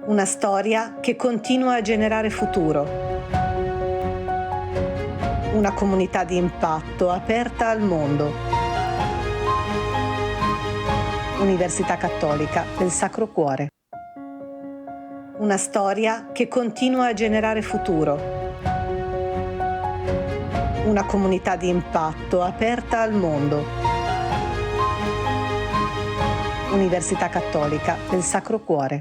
Una storia che continua a generare futuro. Una comunità di impatto aperta al mondo. Università Cattolica del Sacro Cuore. Una storia che continua a generare futuro. Una comunità di impatto aperta al mondo. Università Cattolica del Sacro Cuore.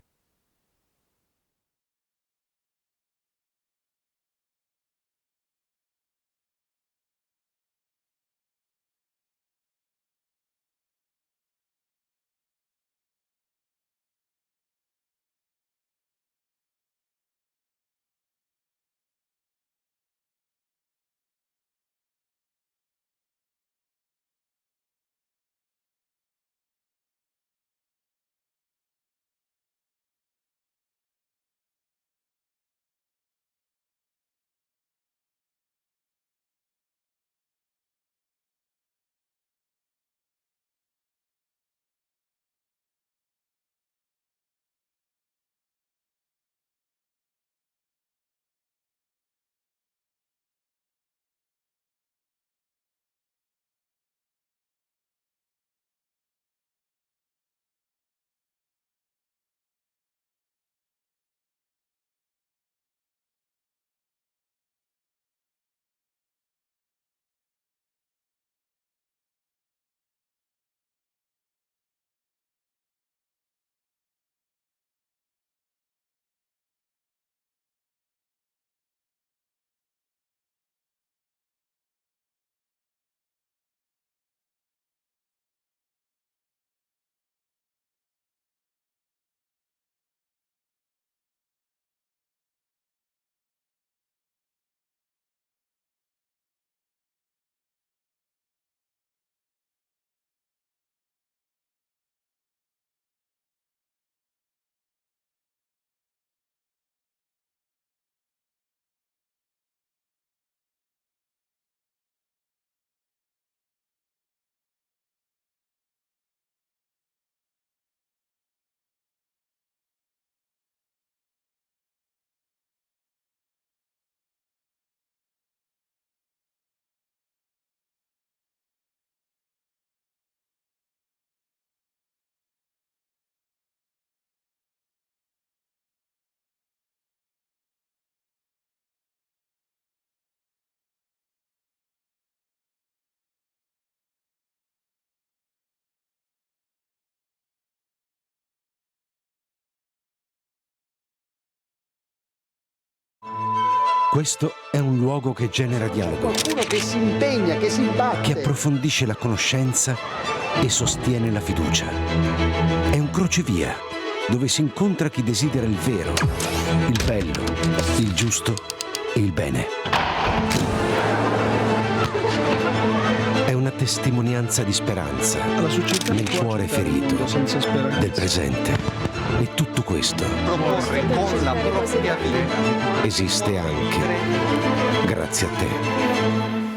Questo è un luogo che genera dialogo, Qualcuno che si impegna, che si batte. che approfondisce la conoscenza e sostiene la fiducia. È un crocevia dove si incontra chi desidera il vero, il bello, il giusto e il bene. È una testimonianza di speranza nel cuore ferito del presente. E tutto questo Proporre con la propria vita. esiste anche grazie a te.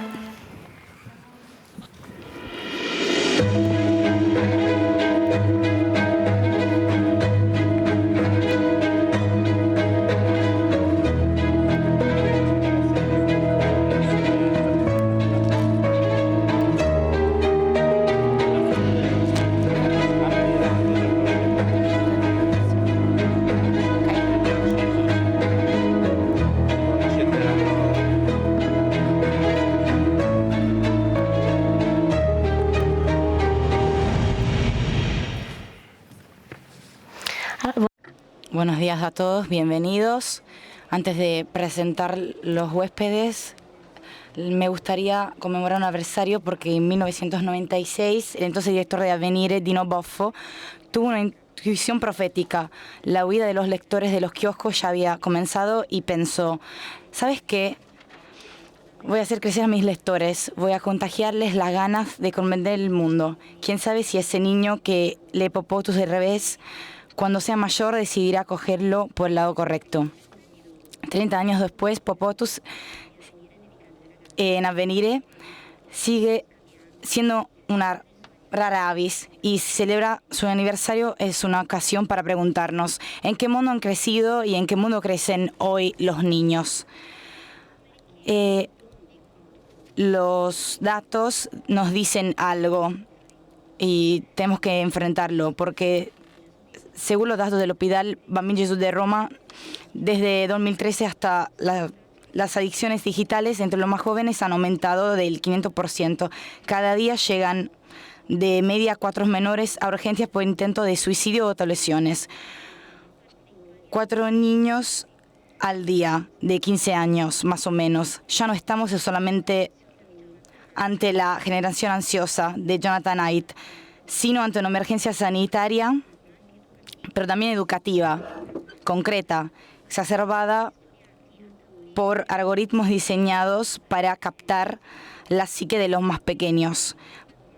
Buenos días a todos, bienvenidos. Antes de presentar los huéspedes, me gustaría conmemorar un aniversario porque en 1996 el entonces director de Avvenire, Dino Boffo, tuvo una intuición profética. La huida de los lectores de los kioscos ya había comenzado y pensó, ¿sabes qué? Voy a hacer crecer a mis lectores, voy a contagiarles las ganas de comprender el mundo. ¿Quién sabe si ese niño que lee Popotus al revés, cuando sea mayor decidirá cogerlo por el lado correcto? 30 años después, Popotus en Avvenire sigue siendo una rara avis y celebra su aniversario. Es una ocasión para preguntarnos en qué mundo han crecido y en qué mundo crecen hoy los niños. Los datos nos dicen algo y tenemos que enfrentarlo porque según los datos del Hospital Bambino Gesù de Roma, desde 2013 hasta las adicciones digitales entre los más jóvenes han aumentado del 500%. Cada día llegan de media 4 menores a urgencias por intento de suicidio o autolesiones. 4 niños al día de 15 años, más o menos. Ya no estamos solamente ante la generación ansiosa de Jonathan Haidt, sino ante una emergencia sanitaria, pero también educativa, concreta, exacerbada por algoritmos diseñados para captar la psique de los más pequeños.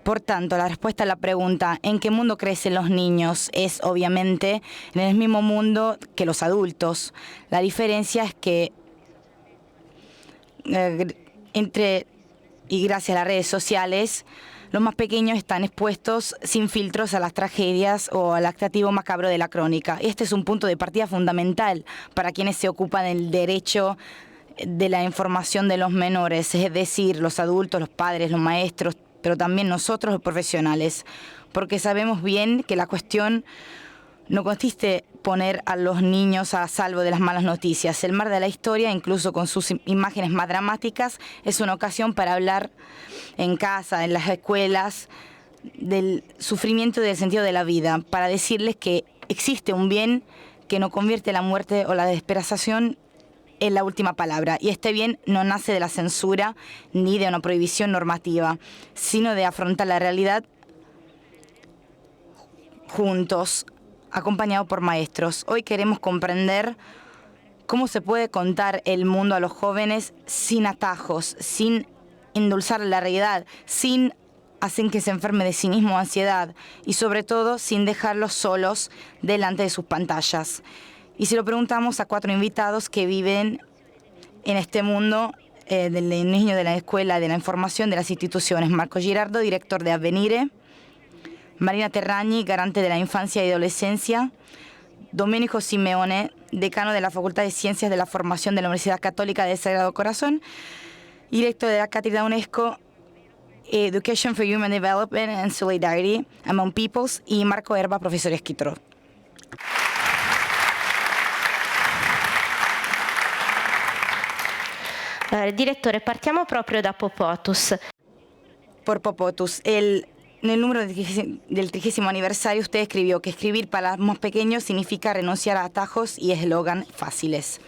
Por tanto, la respuesta a la pregunta ¿en qué mundo crecen los niños? Es obviamente en el mismo mundo que los adultos. La diferencia es que y gracias a las redes sociales, los más pequeños están expuestos sin filtros a las tragedias o al atractivo macabro de la crónica. Este es un punto de partida fundamental para quienes se ocupan del derecho de la información de los menores, es decir, los adultos, los padres, los maestros, pero también nosotros los profesionales, porque sabemos bien que la cuestión no consiste en poner a los niños a salvo de las malas noticias. El mar de la historia, incluso con sus imágenes más dramáticas, es una ocasión para hablar en casa, en las escuelas, del sufrimiento y del sentido de la vida, para decirles que existe un bien que no convierte la muerte o la desesperación en la última palabra. Y este bien no nace de la censura ni de una prohibición normativa, sino de afrontar la realidad juntos, acompañado por maestros. Hoy queremos comprender cómo se puede contar el mundo a los jóvenes sin atajos, sin endulzar la realidad, sin hacer que se enferme de cinismo o ansiedad y sobre todo sin dejarlos solos delante de sus pantallas. Y si lo preguntamos a 4 invitados que viven en este mundo del niño de la escuela, de la información, de las instituciones. Marco Girardo, director de Avvenire. Marina Terragni, garante de la infancia y adolescencia. Domenico Simeone, decano de la Facultad de Ciencias de la Formación de la Universidad Católica del Sagrado Corazón. Director de la Cátedra UNESCO Education for Human Development and Solidarity Among Peoples. Y Marco Erba, profesor escritor. Direttore, partiamo proprio da Popotus. Por Popotus, en el número del 30º aniversario usted escribió que escribir para los más pequeños significa renunciar a atajos y eslogan fáciles.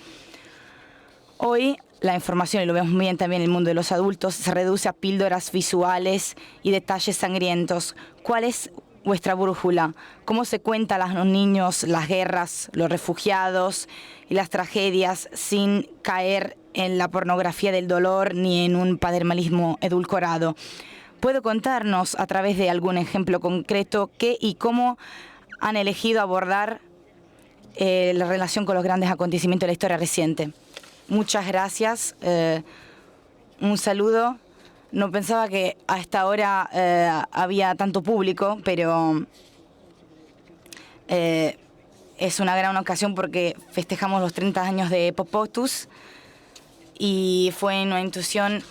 Hoy la información, y lo vemos muy bien también en el mundo de los adultos, se reduce a píldoras visuales y detalles sangrientos. ¿Cuál es vuestra brújula? ¿Cómo se cuentan a los niños las guerras, los refugiados y las tragedias sin caer en la pornografía del dolor ni en un paternalismo edulcorado? ¿Puede contarnos a través de algún ejemplo concreto qué y cómo han elegido abordar la relación con los grandes acontecimientos de la historia reciente? Muchas gracias. Un saludo. No pensaba que a esta hora había tanto público, pero es una gran ocasión porque festejamos los 30 años de Popotus y fue una intuición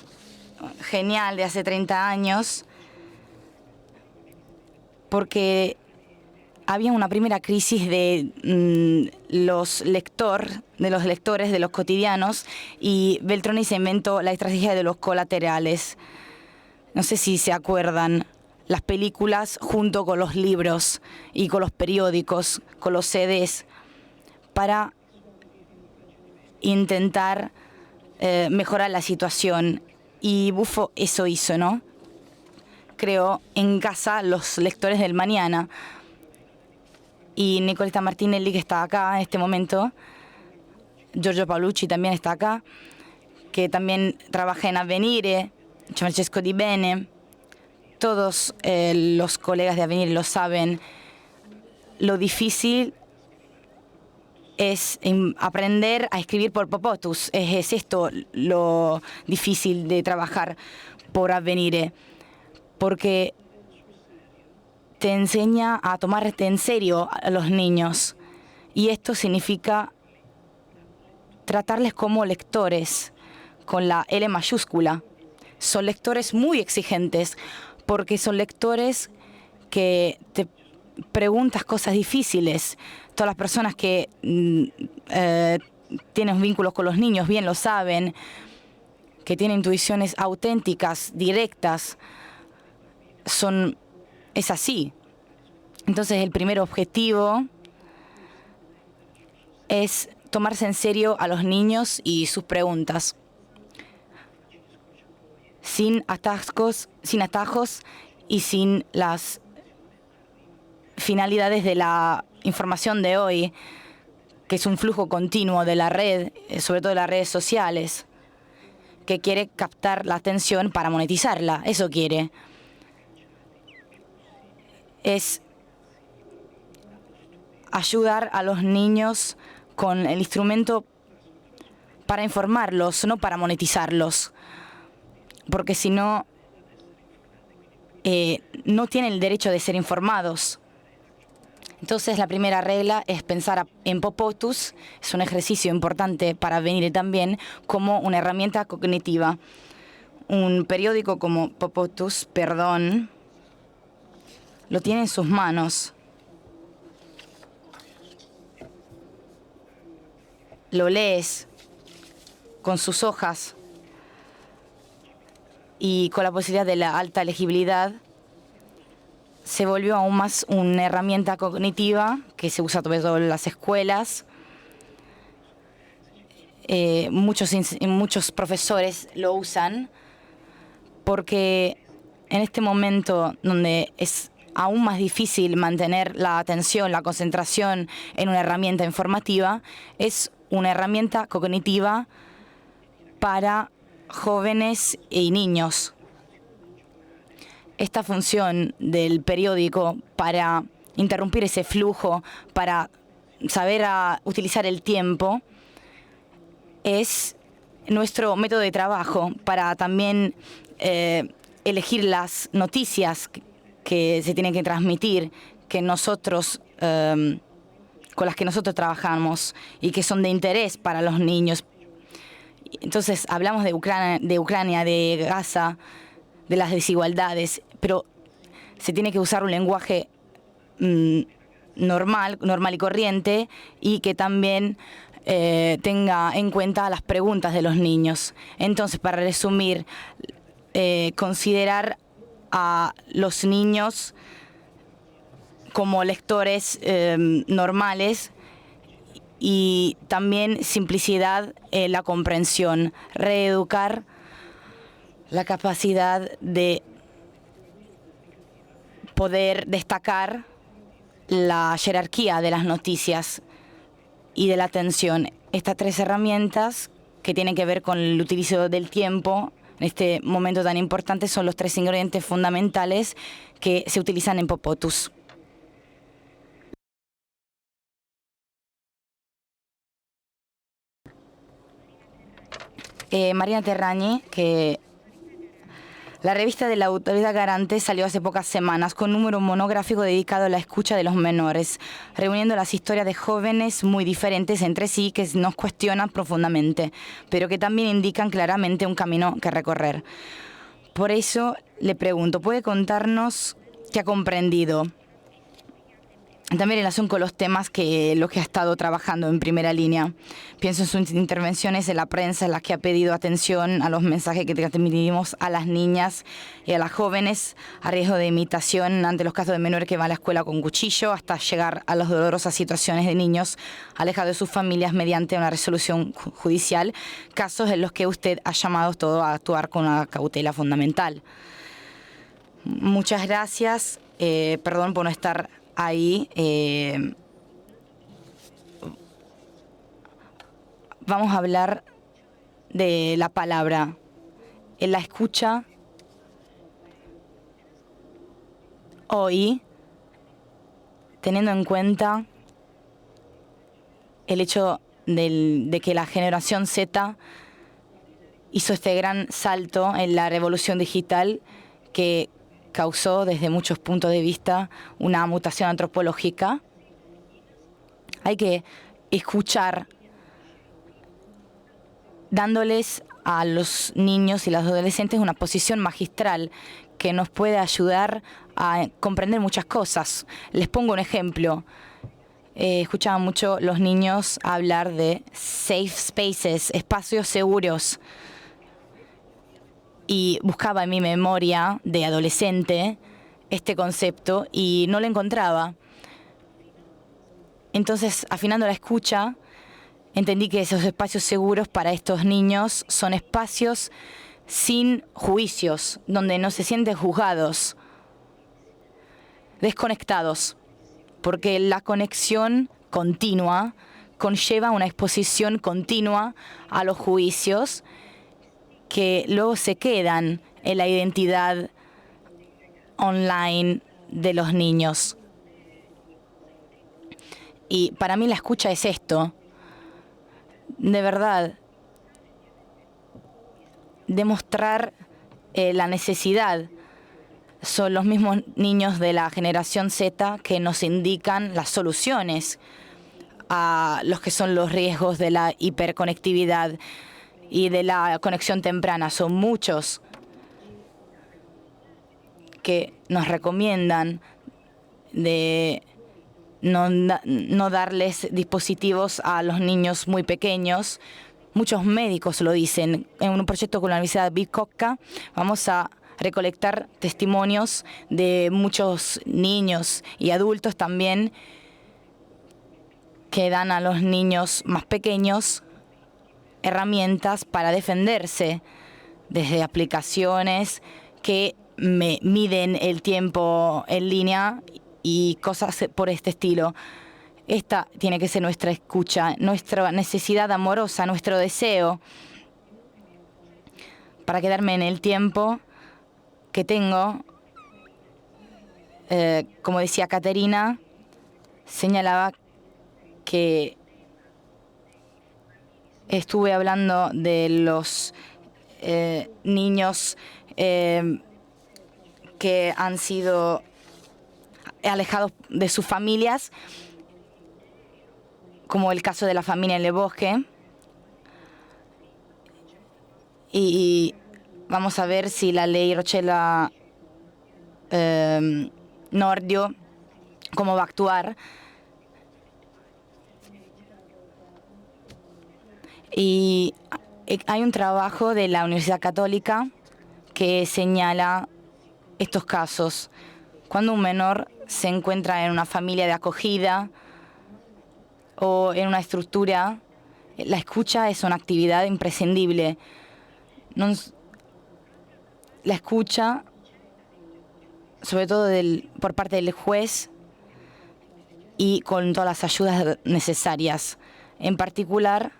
genial de hace 30 años porque había una primera crisis de los lectores, de los cotidianos, y Veltroni se inventó la estrategia de los colaterales. No sé si se acuerdan, las películas junto con los libros y con los periódicos, con los CDs, para intentar mejorar la situación. Y Buffo eso hizo, ¿no? Creó en casa los lectores del mañana. Y Nicoletta Martinelli, que está acá en este momento, Giorgio Paolucci también está acá, que también trabaja en Avvenire, Francesco Di Bene, todos los colegas de Avvenire lo saben. Lo difícil es aprender a escribir por Popotus. Es esto lo difícil de trabajar por Avvenire, porque te enseña a tomarte en serio a los niños. Y esto significa tratarles como lectores, con la L mayúscula. Son lectores muy exigentes, porque son lectores que te preguntas cosas difíciles. Todas las personas que tienen vínculos con los niños bien lo saben, que tienen intuiciones auténticas, directas. Es así. Entonces el primer objetivo es tomarse en serio a los niños y sus preguntas, sin atajos y sin las finalidades de la información de hoy, que es un flujo continuo de la red, sobre todo de las redes sociales, que quiere captar la atención para monetizarla. Eso quiere. Es ayudar a los niños con el instrumento para informarlos, no para monetizarlos. Porque si no, no tienen el derecho de ser informados. Entonces, la primera regla es pensar en Popotus. Es un ejercicio importante para venir también como una herramienta cognitiva. Un periódico como Popotus, lo tiene en sus manos. Lo lees con sus hojas y con la posibilidad de la alta legibilidad se volvió aún más una herramienta cognitiva que se usa sobre todo en las escuelas. Muchos profesores lo usan porque en este momento donde es aún más difícil mantener la atención, la concentración en una herramienta informativa, es una herramienta cognitiva para jóvenes y niños. Esta función del periódico para interrumpir ese flujo, para saber utilizar el tiempo, es nuestro método de trabajo para también elegir las noticias que se tienen que transmitir, que nosotros con las que nosotros trabajamos y que son de interés para los niños. Entonces hablamos de Ucrania, de Gaza, de las desigualdades, pero se tiene que usar un lenguaje normal y corriente y que también tenga en cuenta las preguntas de los niños. Entonces, para resumir, considerar a los niños como lectores normales y también simplicidad en la comprensión, reeducar la capacidad de poder destacar la jerarquía de las noticias y de la atención. Estas tres herramientas que tienen que ver con el utilizo del tiempo en este momento tan importante son los tres ingredientes fundamentales que se utilizan en Popotus. Marina Terragni, que la revista de la Autoridad Garante salió hace pocas semanas con un número monográfico dedicado a la escucha de los menores, reuniendo las historias de jóvenes muy diferentes entre sí que nos cuestionan profundamente, pero que también indican claramente un camino que recorrer. Por eso le pregunto, ¿puede contarnos qué ha comprendido? También en relación con los temas los que ha estado trabajando en primera línea. Pienso en sus intervenciones en la prensa, en las que ha pedido atención a los mensajes que transmitimos a las niñas y a las jóvenes, a riesgo de imitación ante los casos de menores que van a la escuela con cuchillo, hasta llegar a las dolorosas situaciones de niños alejados de sus familias mediante una resolución judicial, casos en los que usted ha llamado todo a actuar con una cautela fundamental. Muchas gracias. Perdón por no estar ahí. Vamos a hablar de la palabra, en la escucha. Hoy, teniendo en cuenta el hecho de que la generación Z hizo este gran salto en la revolución digital, que causó desde muchos puntos de vista una mutación antropológica. Hay que escuchar, dándoles a los niños y los adolescentes una posición magistral que nos puede ayudar a comprender muchas cosas. Les pongo un ejemplo. Escuchaba mucho los niños hablar de safe spaces, espacios seguros. Y buscaba en mi memoria de adolescente este concepto y no lo encontraba. Entonces, afinando la escucha, entendí que esos espacios seguros para estos niños son espacios sin juicios, donde no se sienten juzgados, desconectados, porque la conexión continua conlleva una exposición continua a los juicios que luego se quedan en la identidad online de los niños. Y para mí la escucha es esto, de verdad, demostrar la necesidad. Son los mismos niños de la generación Z que nos indican las soluciones a los que son los riesgos de la hiperconectividad y de la conexión temprana. Son muchos que nos recomiendan de no darles dispositivos a los niños muy pequeños. Muchos médicos lo dicen. En un proyecto con la Universidad Bicocca vamos a recolectar testimonios de muchos niños y adultos también que dan a los niños más pequeños herramientas para defenderse, desde aplicaciones que miden el tiempo en línea y cosas por este estilo. Esta tiene que ser nuestra escucha, nuestra necesidad amorosa, nuestro deseo para quedarme en el tiempo que tengo. Como decía Caterina, señalaba que estuve hablando de los niños que han sido alejados de sus familias, como el caso de la familia en Le Bosque. Y vamos a ver si la ley Rochella Nordio, cómo va a actuar. Y hay un trabajo de la Universidad Católica que señala estos casos. Cuando un menor se encuentra en una familia de acogida o en una estructura, la escucha es una actividad imprescindible. La escucha, sobre todo por parte del juez y con todas las ayudas necesarias. En particular,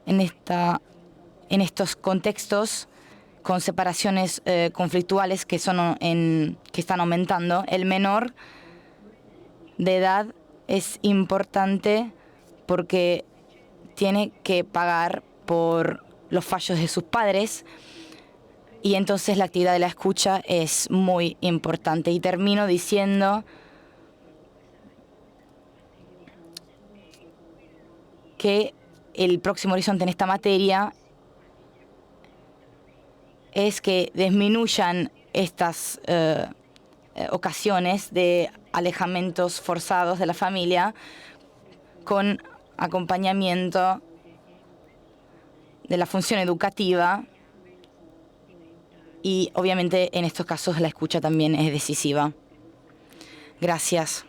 en estos contextos con separaciones conflictuales que están aumentando, el menor de edad es importante porque tiene que pagar por los fallos de sus padres, y entonces la actividad de la escucha es muy importante. Y termino diciendo que el próximo horizonte en esta materia es que disminuyan estas ocasiones de alejamientos forzados de la familia con acompañamiento de la función educativa, y obviamente en estos casos la escucha también es decisiva. Gracias.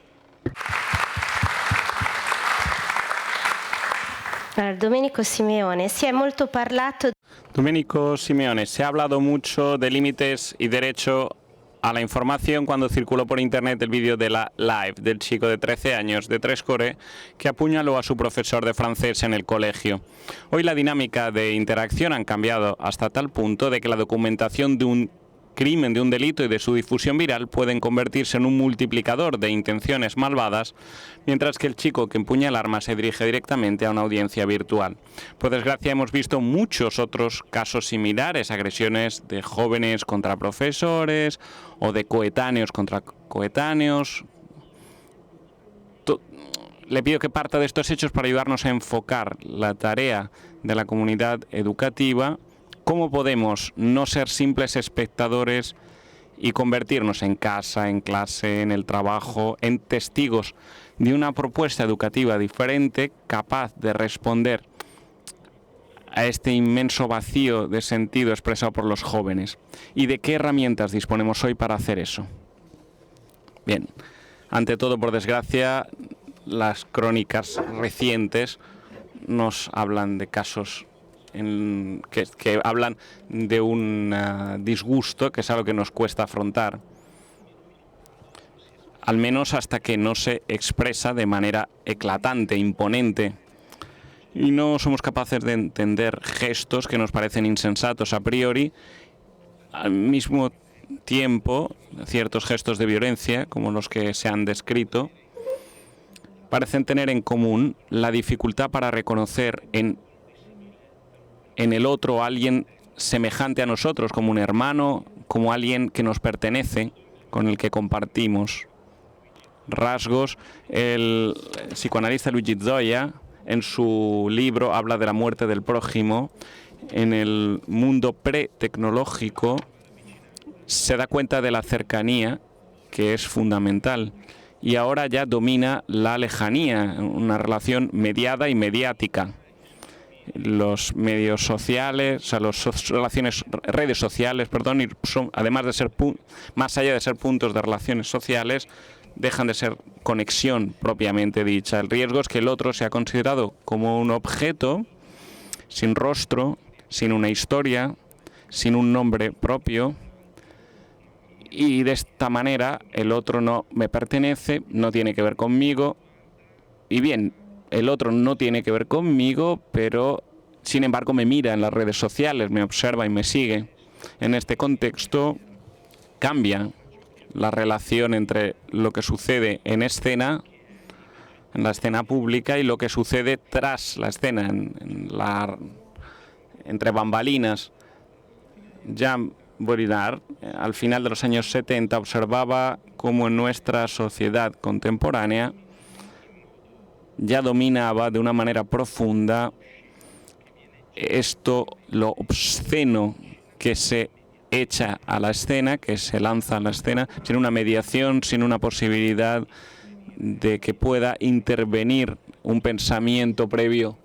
Domenico Simeone, si è molto parlato. Domenico Simeone, se ha hablado mucho de límites y derecho a la información cuando circuló por internet el vídeo de la live del chico de 13 años de Trescore que apuñaló a su profesor de francés en el colegio. Hoy la dinámica de interacción han cambiado hasta tal punto de que la documentación de un crimen, de un delito y de su difusión viral pueden convertirse en un multiplicador de intenciones malvadas, mientras que el chico que empuña el arma se dirige directamente a una audiencia virtual. Por desgracia, hemos visto muchos otros casos similares, agresiones de jóvenes contra profesores o de coetáneos contra coetáneos. Le pido que parta de estos hechos para ayudarnos a enfocar la tarea de la comunidad educativa. ¿Cómo podemos no ser simples espectadores y convertirnos en casa, en clase, en el trabajo, en testigos de una propuesta educativa diferente, capaz de responder a este inmenso vacío de sentido expresado por los jóvenes? ¿Y de qué herramientas disponemos hoy para hacer eso? Bien, ante todo, por desgracia, las crónicas recientes nos hablan de casos que hablan de un disgusto, que es algo que nos cuesta afrontar, al menos hasta que no se expresa de manera eclatante, imponente, y no somos capaces de entender gestos que nos parecen insensatos a priori. Al mismo tiempo, ciertos gestos de violencia, como los que se han descrito, parecen tener en común la dificultad para reconocer en el otro a alguien semejante a nosotros, como un hermano, como alguien que nos pertenece, con el que compartimos rasgos. El psicoanalista Luigi Zoya, en su libro, habla de la muerte del prójimo. En el mundo pre-tecnológico se da cuenta de la cercanía, que es fundamental, y ahora ya domina la lejanía, una relación mediada y mediática. Los medios sociales, o sea, redes sociales, y son, además de ser más allá de ser puntos de relaciones sociales, dejan de ser conexión propiamente dicha. El riesgo es que el otro sea considerado como un objeto sin rostro, sin una historia, sin un nombre propio, y de esta manera el otro no me pertenece, no tiene que ver conmigo, y bien, el otro no tiene que ver conmigo, pero sin embargo me mira en las redes sociales, me observa y me sigue. En este contexto cambia la relación entre lo que sucede en escena, en la escena pública, y lo que sucede tras la escena, entre bambalinas. Jean Baudrillard, al final de los años 70, observaba cómo en nuestra sociedad contemporánea ya dominaba de una manera profunda lo obsceno que se echa a la escena, que se lanza a la escena, sin una mediación, sin una posibilidad de que pueda intervenir un pensamiento previo.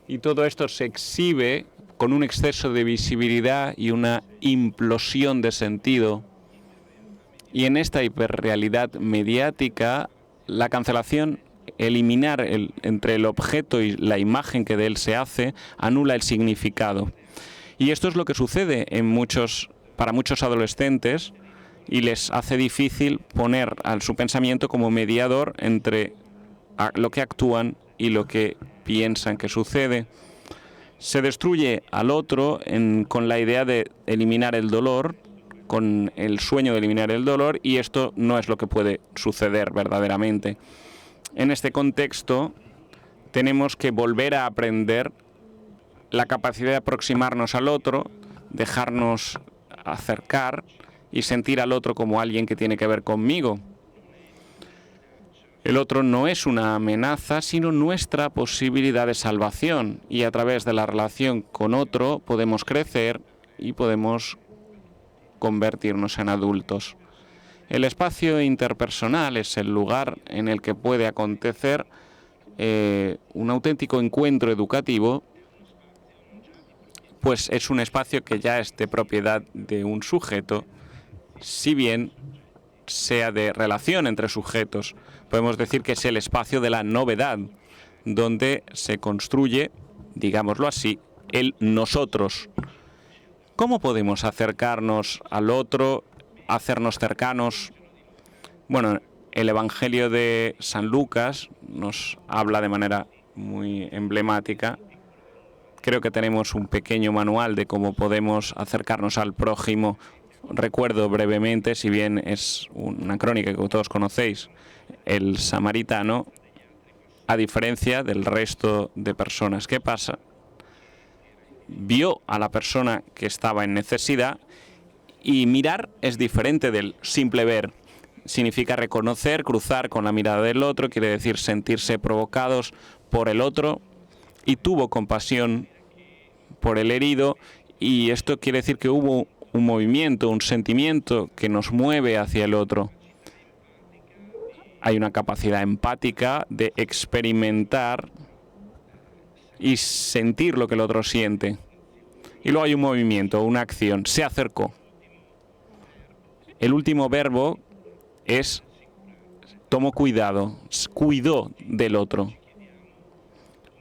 Y todo esto se exhibe con un exceso de visibilidad y una implosión de sentido. Y en esta hiperrealidad mediática, la cancelación, eliminar entre el objeto y la imagen que de él se hace, anula el significado. Y esto es lo que sucede para muchos adolescentes, y les hace difícil poner a su pensamiento como mediador entre lo que actúan y lo que piensan que sucede. Se destruye al otro con la idea de eliminar el dolor, con el sueño de eliminar el dolor, y esto no es lo que puede suceder verdaderamente. En este contexto tenemos que volver a aprender la capacidad de aproximarnos al otro, dejarnos acercar y sentir al otro como alguien que tiene que ver conmigo. El otro no es una amenaza, sino nuestra posibilidad de salvación, y a través de la relación con otro podemos crecer y podemos convertirnos en adultos. El espacio interpersonal es el lugar en el que puede acontecer un auténtico encuentro educativo, pues es un espacio que ya es de propiedad de un sujeto, si bien sea de relación entre sujetos. Podemos decir que es el espacio de la novedad, donde se construye, digámoslo así, el nosotros. ¿Cómo podemos acercarnos al otro, hacernos cercanos? Bueno, el Evangelio de San Lucas nos habla de manera muy emblemática. Creo que tenemos un pequeño manual de cómo podemos acercarnos al prójimo Recuerdo brevemente, si bien es una crónica que todos conocéis, el samaritano, a diferencia del resto de personas. ¿Qué pasa? Vio a la persona que estaba en necesidad, y mirar es diferente del simple ver. Significa reconocer, cruzar con la mirada del otro, quiere decir sentirse provocados por el otro, y tuvo compasión por el herido, y esto quiere decir que hubo un movimiento, un sentimiento que nos mueve hacia el otro. Hay una capacidad empática de experimentar y sentir lo que el otro siente. Y luego hay un movimiento, una acción, se acercó. El último verbo es tomó cuidado, cuidó del otro.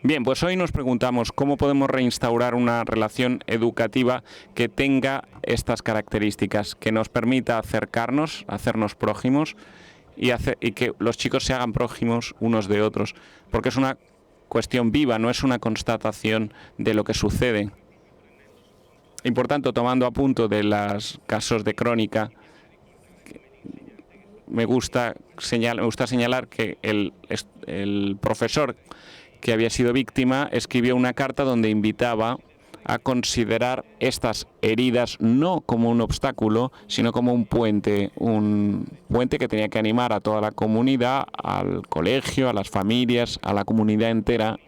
Bien, pues hoy nos preguntamos cómo podemos reinstaurar una relación educativa que tenga estas características, que nos permita acercarnos, hacernos prójimos y que los chicos se hagan prójimos unos de otros, porque es una cuestión viva, no es una constatación de lo que sucede. Y por tanto, tomando a punto de los casos de crónica, me gusta señalar que el profesor que había sido víctima escribió una carta donde invitaba a considerar estas heridas no como un obstáculo, sino como un puente que tenía que animar a toda la comunidad, al colegio, a las familias, a la comunidad entera.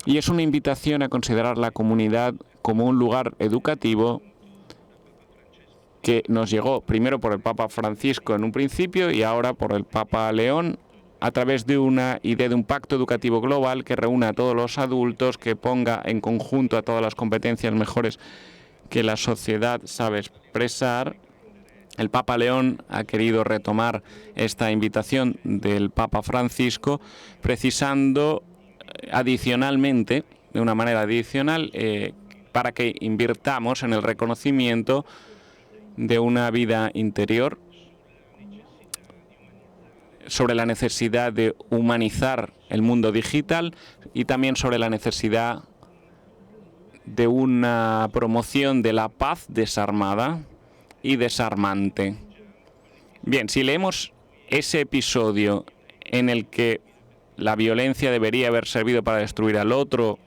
Y es una invitación a considerar la comunidad como un lugar educativo que nos llegó primero por el Papa Francisco en un principio y ahora por el Papa León, a través de una idea de un pacto educativo global que reúna a todos los adultos, que ponga en conjunto a todas las competencias mejores que la sociedad sabe expresar. El Papa León ha querido retomar esta invitación del Papa Francisco, precisando adicionalmente, de una manera adicional, para que invirtamos en el reconocimiento de una vida interior, sobre la necesidad de humanizar el mundo digital y también sobre la necesidad de una promoción de la paz desarmada y desarmante. Bien, si leemos ese episodio en el que la violencia debería haber servido para destruir al otro,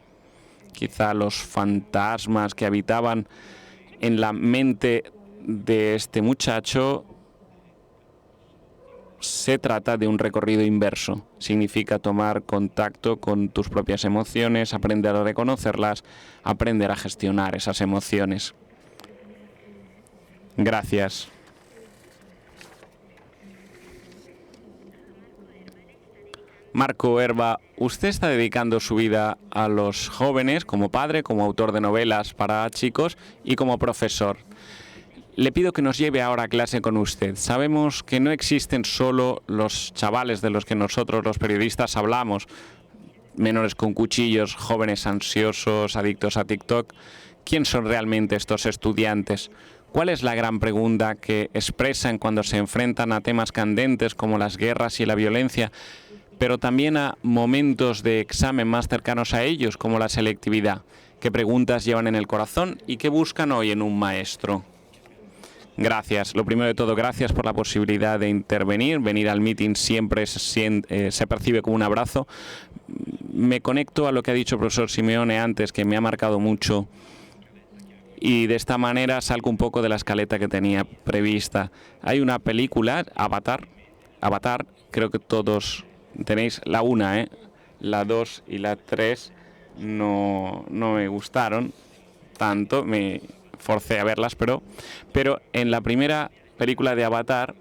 quizá los fantasmas que habitaban en la mente de este muchacho, se trata de un recorrido inverso. Significa tomar contacto con tus propias emociones, aprender a reconocerlas, aprender a gestionar esas emociones. Gracias. Marco Erba, usted está dedicando su vida a los jóvenes como padre, como autor de novelas para chicos y como profesor. Le pido que nos lleve ahora a clase con usted. Sabemos que no existen solo los chavales de los que nosotros los periodistas hablamos, menores con cuchillos, jóvenes ansiosos, adictos a TikTok. ¿Quién son realmente estos estudiantes? ¿Cuál es la gran pregunta que expresan cuando se enfrentan a temas candentes como las guerras y la violencia, pero también a momentos de examen más cercanos a ellos como la selectividad? ¿Qué preguntas llevan en el corazón y qué buscan hoy en un maestro? Gracias. Lo primero de todo, gracias por la posibilidad de intervenir. Venir al meeting siempre se percibe como un abrazo. Me conecto a lo que ha dicho el profesor Simeone antes, que me ha marcado mucho. Y de esta manera salgo un poco de la escaleta que tenía prevista. Hay una película, Avatar. Avatar, creo que todos tenéis la 1, la 2 y la 3 no me gustaron tanto. Me forcé a verlas, pero en la primera película de Avatar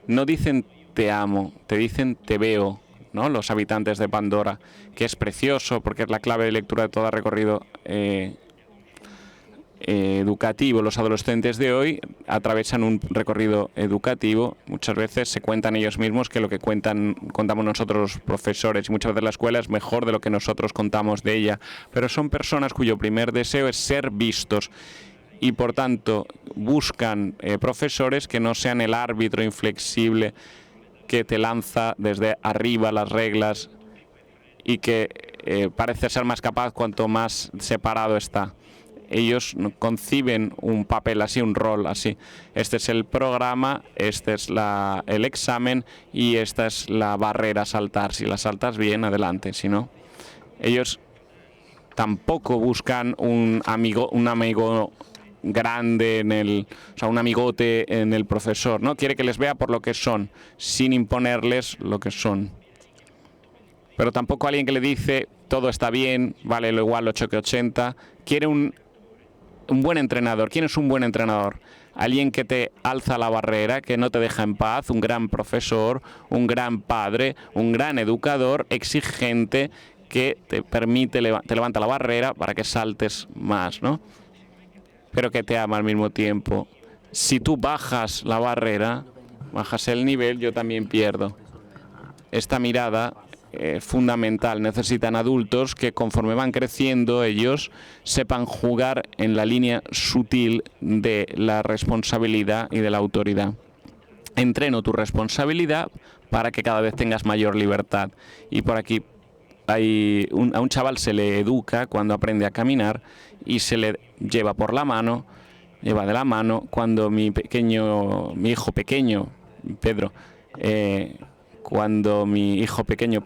no dicen te amo, te dicen te veo, ¿no? Los habitantes de Pandora, que es precioso porque es la clave de lectura de todo recorrido educativo. Los adolescentes de hoy atravesan un recorrido educativo. Muchas veces se cuentan ellos mismos que lo que contamos nosotros los profesores y muchas veces la escuela es mejor de lo que nosotros contamos de ella, pero son personas cuyo primer deseo es ser vistos. Y por tanto buscan profesores que no sean el árbitro inflexible que te lanza desde arriba las reglas y que parece ser más capaz cuanto más separado está. ellos conciben un papel así, un rol así. Este es el programa, este es el examen y esta es la barrera a saltar. Si la saltas bien, adelante, si no. Ellos tampoco buscan un amigo grande un amigote en el profesor, ¿no? Quiere que les vea por lo que son, sin imponerles lo que son. Pero tampoco alguien que le dice todo está bien, vale lo igual 8 que 80. Quiere un buen entrenador. ¿Quién es un buen entrenador? Alguien que te alza la barrera, que no te deja en paz, un gran profesor, un gran padre, un gran educador, exigente, que te permite, te levanta la barrera para que saltes más, ¿no? Pero que te ama al mismo tiempo. Si tú bajas la barrera, bajas el nivel, yo también pierdo. Esta mirada fundamental. Necesitan adultos que conforme van creciendo ellos sepan jugar en la línea sutil de la responsabilidad y de la autoridad. Entreno tu responsabilidad para que cada vez tengas mayor libertad. Y por aquí a un chaval se le educa cuando aprende a caminar y se le lleva por la mano, lleva de la mano. Cuando mi hijo pequeño, Pedro, cuando mi hijo pequeño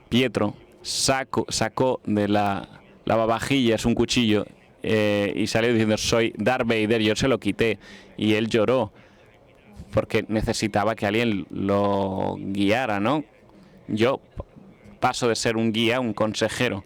Pietro, sacó de la lavavajillas un cuchillo y salió diciendo soy Darth Vader, yo se lo quité y él lloró porque necesitaba que alguien lo guiara, ¿no? Yo paso de ser un guía a un consejero.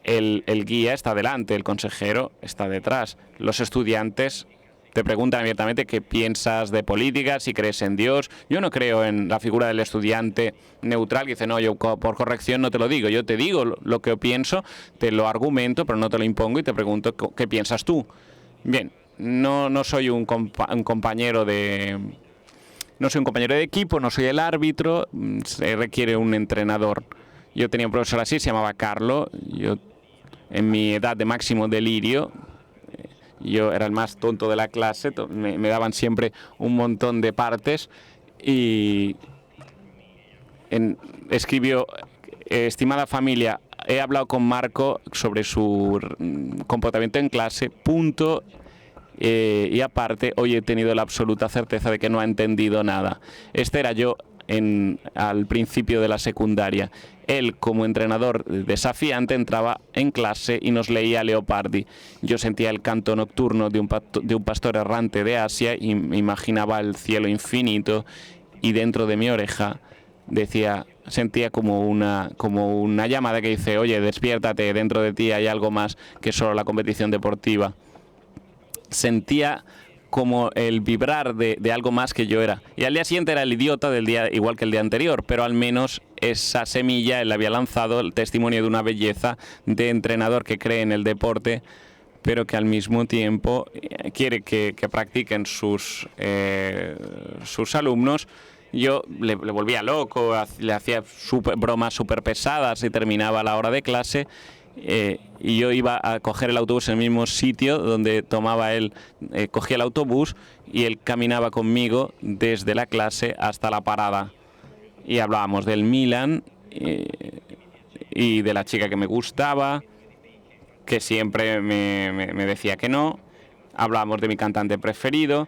El guía está delante, el consejero está detrás. Los estudiantes te preguntan abiertamente qué piensas de política, si crees en Dios. Yo no creo en la figura del estudiante neutral que dice, no, yo por corrección no te lo digo. Yo te digo lo que pienso, te lo argumento, pero no te lo impongo y te pregunto qué piensas tú. Bien, no soy un compañero de... No soy un compañero de equipo, no soy el árbitro, se requiere un entrenador. Yo tenía un profesor así, se llamaba Carlo. Yo, en mi edad de máximo delirio, yo era el más tonto de la clase, me daban siempre un montón de partes y escribió, estimada familia, he hablado con Marco sobre su comportamiento en clase, punto, y aparte, hoy he tenido la absoluta certeza de que no ha entendido nada. Este era yo al principio de la secundaria. Él, como entrenador desafiante, entraba en clase y nos leía Leopardi. Yo sentía el canto nocturno de un pastor errante de Asia y me imaginaba el cielo infinito y dentro de mi oreja sentía como una llamada que dice, oye, despiértate, dentro de ti hay algo más que solo la competición deportiva. Sentía como el vibrar de algo más que yo era. Y al día siguiente era el idiota del día, igual que el día anterior, pero al menos esa semilla él había lanzado, el testimonio de una belleza de entrenador que cree en el deporte, pero que al mismo tiempo quiere que practiquen sus alumnos. Yo le volvía loco, le hacía bromas súper pesadas y terminaba la hora de clase. Y yo iba a coger el autobús en el mismo sitio donde tomaba él, cogía el autobús y él caminaba conmigo desde la clase hasta la parada. Y hablábamos del Milan y de la chica que me gustaba, que siempre me decía que no. Hablábamos de mi cantante preferido.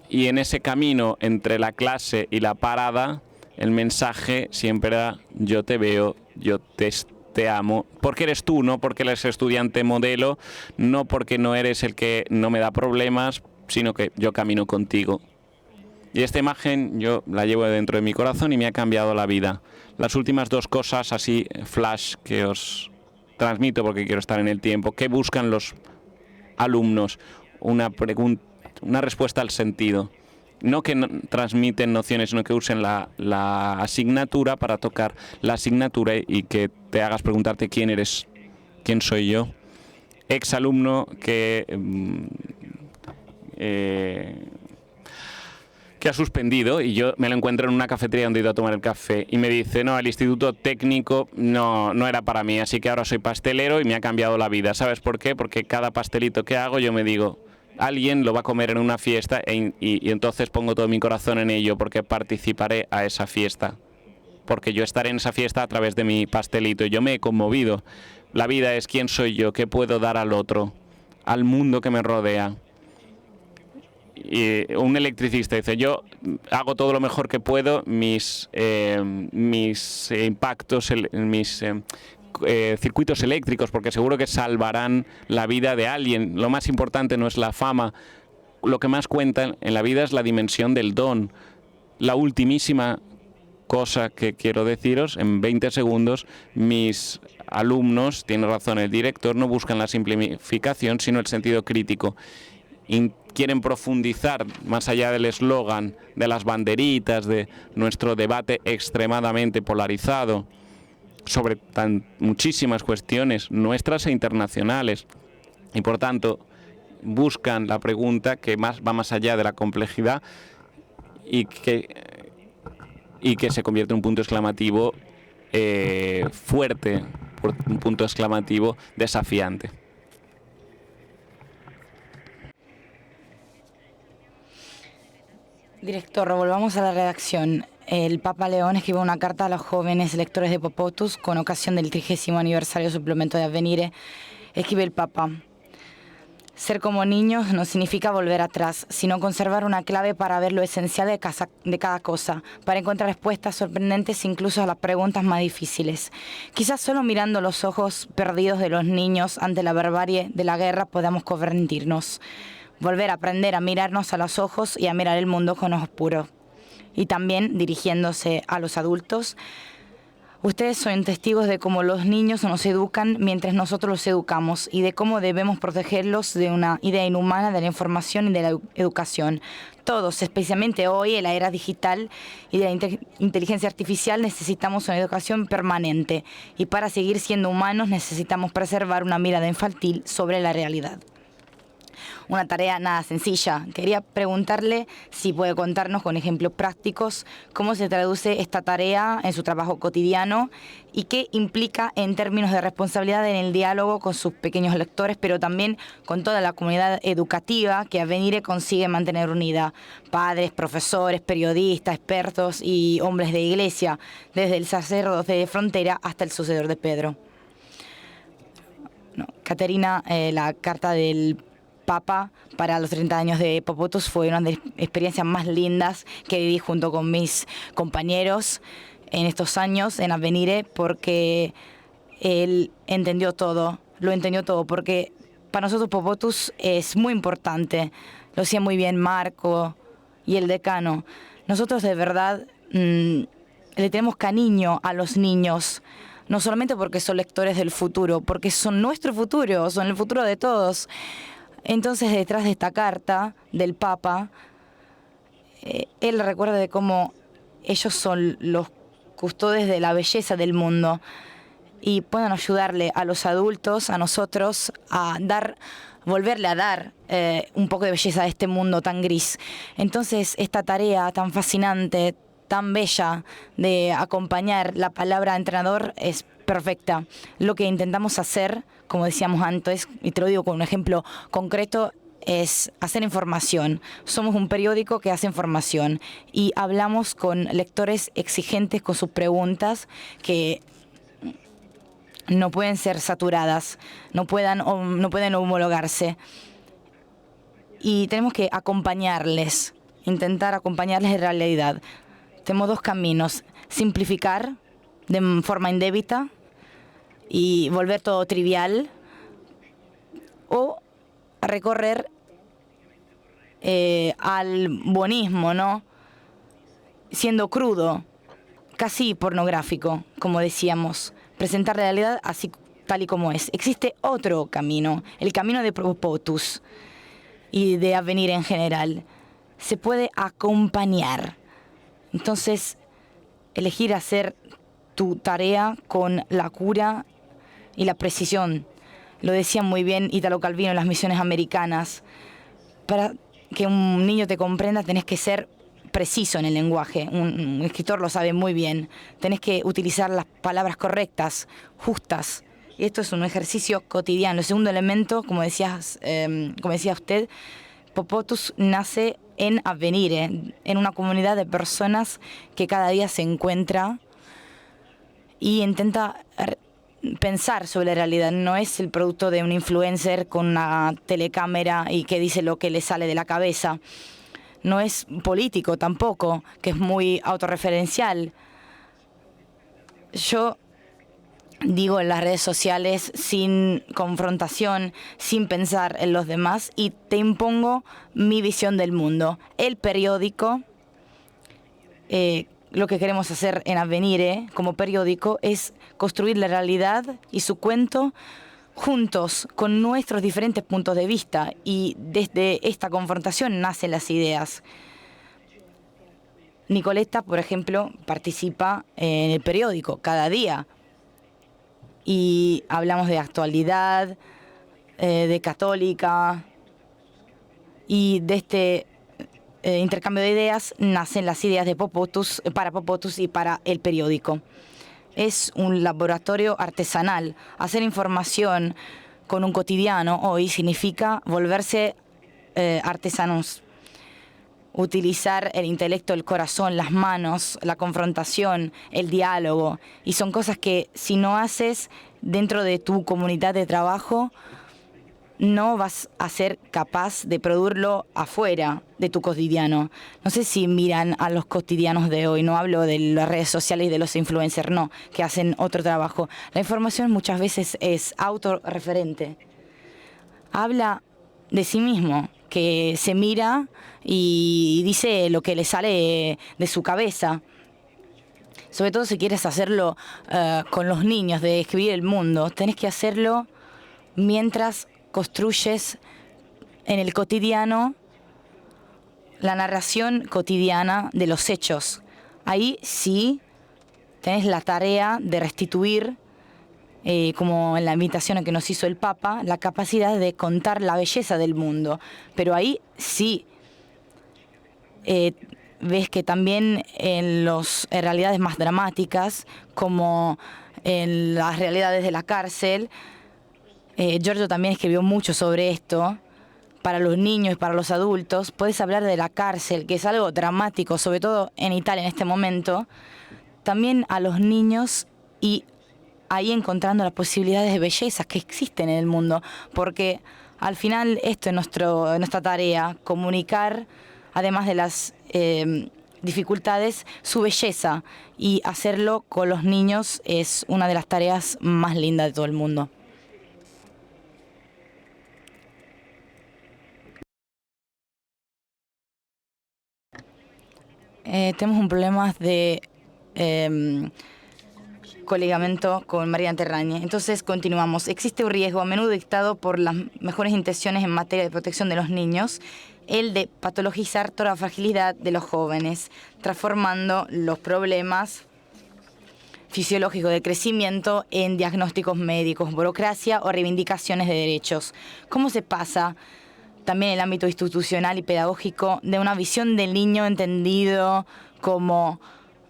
Y en ese camino entre la clase y la parada, el mensaje siempre era, yo te veo, yo te amo, porque eres tú, no porque eres estudiante modelo, no porque no eres el que no me da problemas, sino que yo camino contigo. Y esta imagen yo la llevo dentro de mi corazón y me ha cambiado la vida. Las últimas dos cosas así, flash, que os transmito porque quiero estar en el tiempo. ¿Qué buscan los alumnos? Una respuesta al sentido. No que transmiten nociones, sino que usen la asignatura para tocar la asignatura y que te hagas preguntarte quién eres, quién soy yo. Exalumno que ha suspendido y yo me lo encuentro en una cafetería donde he ido a tomar el café y me dice, no, el instituto técnico no era para mí, así que ahora soy pastelero y me ha cambiado la vida. ¿Sabes por qué? Porque cada pastelito que hago yo me digo, alguien lo va a comer en una fiesta y entonces pongo todo mi corazón en ello porque participaré a esa fiesta. porque yo estaré en esa fiesta a través de mi pastelito. Yo me he conmovido. La vida es quién soy yo, qué puedo dar al otro, al mundo que me rodea. Y un electricista dice, yo hago todo lo mejor que puedo, mis impactos, mis circuitos eléctricos, porque seguro que salvarán la vida de alguien. Lo más importante no es la fama, lo que más cuenta en la vida es la dimensión del don. La ultimísima cosa que quiero deciros en 20 segundos, mis alumnos, tiene razón el director, no buscan la simplificación sino el sentido crítico. Quieren profundizar más allá del eslogan, de las banderitas, de nuestro debate extremadamente polarizado sobre muchísimas cuestiones nuestras e internacionales, y por tanto buscan la pregunta que va más allá de la complejidad y que se convierte en un punto exclamativo fuerte, un punto exclamativo desafiante. Director, volvamos a la redacción. El Papa León escribió una carta a los jóvenes lectores de Popotus con ocasión del 30º aniversario suplemento de Avvenire. Escribe el Papa: ser como niños no significa volver atrás, sino conservar una clave para ver lo esencial de cada cosa, para encontrar respuestas sorprendentes incluso a las preguntas más difíciles. Quizás solo mirando los ojos perdidos de los niños ante la barbarie de la guerra podamos convertirnos. Volver a aprender a mirarnos a los ojos y a mirar el mundo con ojos puros. Y también, dirigiéndose a los adultos, ustedes son testigos de cómo los niños nos educan mientras nosotros los educamos y de cómo debemos protegerlos de una idea inhumana de la información y de la educación. Todos, especialmente hoy, en la era digital y de la inteligencia artificial, necesitamos una educación permanente. Y para seguir siendo humanos necesitamos preservar una mirada infantil sobre la realidad. Una tarea nada sencilla. Quería preguntarle si puede contarnos con ejemplos prácticos cómo se traduce esta tarea en su trabajo cotidiano y qué implica en términos de responsabilidad en el diálogo con sus pequeños lectores, pero también con toda la comunidad educativa que Avvenire consigue mantener unida. Padres, profesores, periodistas, expertos y hombres de iglesia, desde el sacerdote de frontera hasta el sucesor de Pedro. Caterina, la carta del Papa para los 30 años de Popotus fue una de las experiencias más lindas que viví junto con mis compañeros en estos años en Avvenire, porque él entendió todo, lo entendió todo, porque para nosotros Popotus es muy importante, lo decía muy bien Marco y el decano. Nosotros de verdad le tenemos cariño a los niños, no solamente porque son lectores del futuro, porque son nuestro futuro, son el futuro de todos. Entonces, detrás de esta carta del Papa, él recuerda de cómo ellos son los custodios de la belleza del mundo y pueden ayudarle a los adultos, a nosotros, a volverle a dar un poco de belleza a este mundo tan gris. Entonces, esta tarea tan fascinante, tan bella de acompañar la palabra entrenador es perfecta. Lo que intentamos hacer, como decíamos antes, y te lo digo con un ejemplo concreto, es hacer información. Somos un periódico que hace información y hablamos con lectores exigentes con sus preguntas que no pueden ser saturadas, no pueden homologarse. Y tenemos que acompañarles, intentar acompañarles en realidad. Tenemos dos caminos: simplificar de forma indébita y volver todo trivial, o recorrer al buenismo, ¿no? Siendo crudo, casi pornográfico, como decíamos, presentar la realidad así tal y como es. Existe otro camino, el camino de Popotus y de Avvenire en general. Se puede acompañar. Entonces, elegir hacer tu tarea con la cura y la precisión. Lo decía muy bien Italo Calvino en las misiones americanas. Para que un niño te comprenda tenés que ser preciso en el lenguaje. Un escritor lo sabe muy bien. Tenés que utilizar las palabras correctas, justas. Y esto es un ejercicio cotidiano. El segundo elemento, como decía usted, Popotus nace en Avvenire, en una comunidad de personas que cada día se encuentra y intenta pensar sobre la realidad. No es el producto de un influencer con una telecámara y que dice lo que le sale de la cabeza. No es político tampoco, que es muy autorreferencial. Yo digo en las redes sociales sin confrontación, sin pensar en los demás, y te impongo mi visión del mundo. El periódico, lo que queremos hacer en Avvenire como periódico es construir la realidad y su cuento juntos, con nuestros diferentes puntos de vista, y desde esta confrontación nacen las ideas. Nicoletta, por ejemplo, participa en el periódico cada día y hablamos de actualidad, de católica, y de este intercambio de ideas nacen las ideas de Popotus, para Popotus y para el periódico. Es un laboratorio artesanal. Hacer información con un cotidiano hoy significa volverse artesanos. Utilizar el intelecto, el corazón, las manos, la confrontación, el diálogo. Y son cosas que si no haces dentro de tu comunidad de trabajo, no vas a ser capaz de producirlo afuera de tu cotidiano. No sé si miran a los cotidianos de hoy, no hablo de las redes sociales y de los influencers, no, que hacen otro trabajo. La información muchas veces es autorreferente. Habla de sí mismo, que se mira y dice lo que le sale de su cabeza. Sobre todo si quieres hacerlo con los niños, de escribir el mundo, tenés que hacerlo mientras construyes en el cotidiano la narración cotidiana de los hechos. Ahí sí tenés la tarea de restituir, como en la invitación que nos hizo el Papa, la capacidad de contar la belleza del mundo. Pero ahí sí ves que también en realidades más dramáticas, como en las realidades de la cárcel, Giorgio también escribió mucho sobre esto, para los niños y para los adultos. Puedes hablar de la cárcel, que es algo dramático, sobre todo en Italia en este momento, también a los niños, y ahí encontrando las posibilidades de bellezas que existen en el mundo, porque al final esto es nuestra tarea, comunicar, además de las dificultades, su belleza, y hacerlo con los niños es una de las tareas más lindas de todo el mundo. Tenemos un problema de colegamento con María Terrañe. Entonces continuamos. Existe un riesgo a menudo dictado por las mejores intenciones en materia de protección de los niños, el de patologizar toda la fragilidad de los jóvenes, transformando los problemas fisiológicos de crecimiento en diagnósticos médicos, burocracia o reivindicaciones de derechos. ¿Cómo se pasa también en el ámbito institucional y pedagógico de una visión del niño entendido como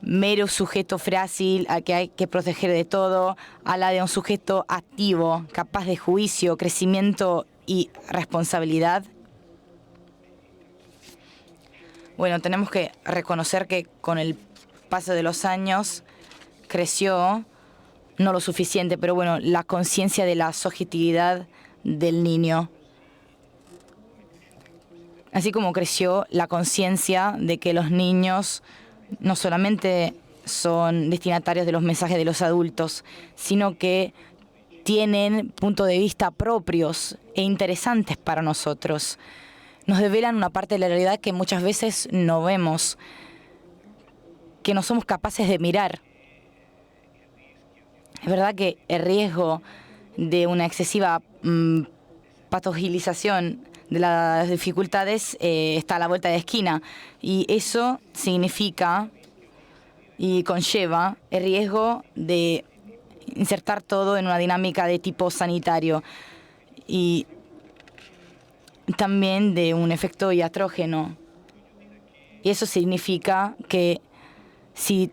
mero sujeto frágil al que hay que proteger de todo, a la de un sujeto activo, capaz de juicio, crecimiento y responsabilidad? Bueno, tenemos que reconocer que con el paso de los años creció, no lo suficiente, pero bueno, la conciencia de la subjetividad del niño. Así como creció la conciencia de que los niños no solamente son destinatarios de los mensajes de los adultos, sino que tienen puntos de vista propios e interesantes para nosotros. Nos develan una parte de la realidad que muchas veces no vemos, que no somos capaces de mirar. Es verdad que el riesgo de una excesiva patologización de las dificultades está a la vuelta de la esquina, y eso significa y conlleva el riesgo de insertar todo en una dinámica de tipo sanitario y también de un efecto iatrógeno. Y eso significa que si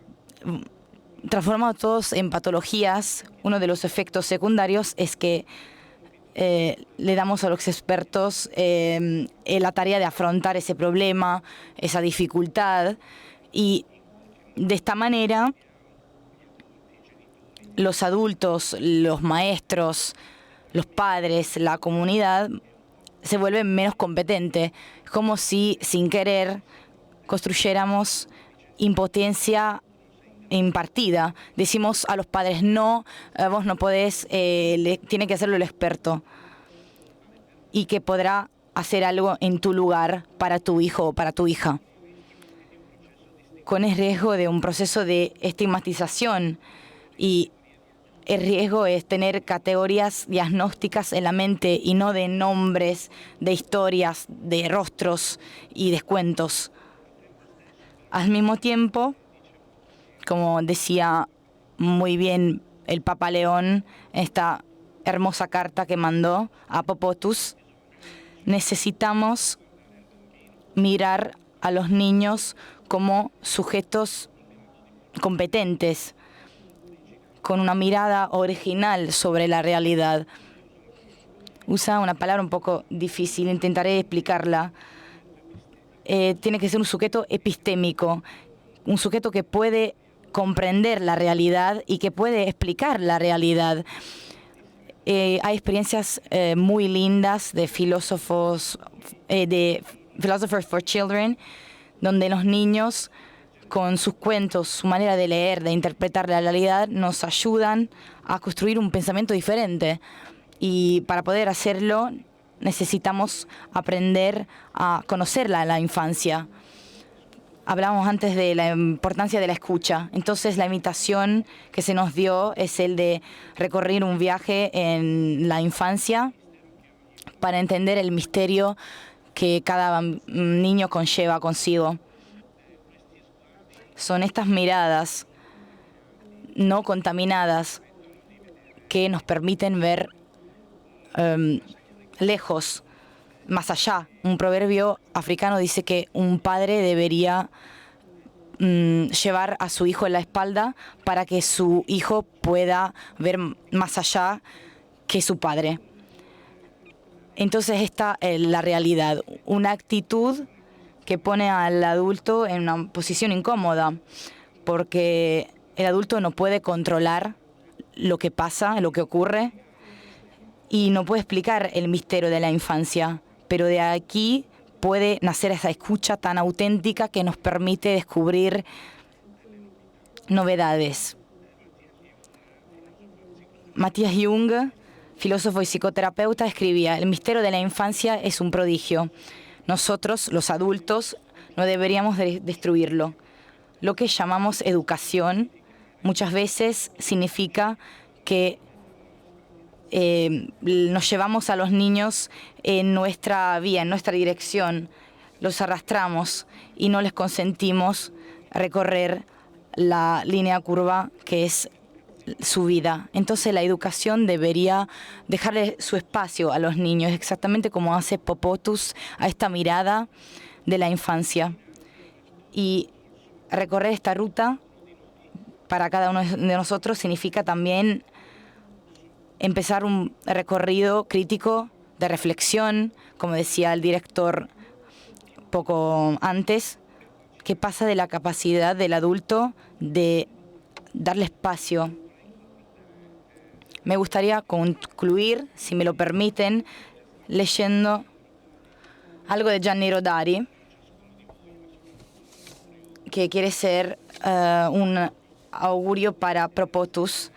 transformamos todos en patologías, uno de los efectos secundarios es que le damos a los expertos la tarea de afrontar ese problema, esa dificultad, y de esta manera los adultos, los maestros, los padres, la comunidad se vuelve menos competente, como si sin querer construyéramos impotencia impartida. Decimos a los padres, no, vos no podés, tiene que hacerlo el experto, y que podrá hacer algo en tu lugar para tu hijo o para tu hija, con el riesgo de un proceso de estigmatización. Y el riesgo es tener categorías diagnósticas en la mente y no de nombres, de historias, de rostros y descuentos. Al mismo tiempo, como decía muy bien el Papa León en esta hermosa carta que mandó a Popotus, necesitamos mirar a los niños como sujetos competentes, con una mirada original sobre la realidad. Usa una palabra un poco difícil, intentaré explicarla. Tiene que ser un sujeto epistémico, un sujeto que puede comprender la realidad y que puede explicar la realidad. Hay experiencias muy lindas de Philosophers for Children, donde los niños, con sus cuentos, su manera de leer, de interpretar la realidad, nos ayudan a construir un pensamiento diferente. Y para poder hacerlo, necesitamos aprender a conocerla en la infancia. Hablamos antes de la importancia de la escucha. Entonces, la invitación que se nos dio es el de recorrer un viaje en la infancia para entender el misterio que cada niño conlleva consigo. Son estas miradas no contaminadas que nos permiten ver lejos, más allá. Un proverbio africano dice que un padre debería llevar a su hijo en la espalda para que su hijo pueda ver más allá que su padre. Entonces esta es la realidad, una actitud que pone al adulto en una posición incómoda, porque el adulto no puede controlar lo que pasa, lo que ocurre, y no puede explicar el misterio de la infancia, pero de aquí puede nacer esa escucha tan auténtica que nos permite descubrir novedades. Matthias Jung, filósofo y psicoterapeuta, escribía: el misterio de la infancia es un prodigio. Nosotros, los adultos, no deberíamos destruirlo. Lo que llamamos educación muchas veces significa que nos llevamos a los niños en nuestra vía, en nuestra dirección, los arrastramos y no les consentimos recorrer la línea curva que es su vida. Entonces la educación debería dejarle su espacio a los niños, exactamente como hace Popotus a esta mirada de la infancia. Y recorrer esta ruta para cada uno de nosotros significa también empezar un recorrido crítico de reflexión, como decía el director poco antes, que pasa de la capacidad del adulto de darle espacio. Me gustaría concluir, si me lo permiten, leyendo algo de Gianni Rodari, que quiere ser un augurio para Popotus,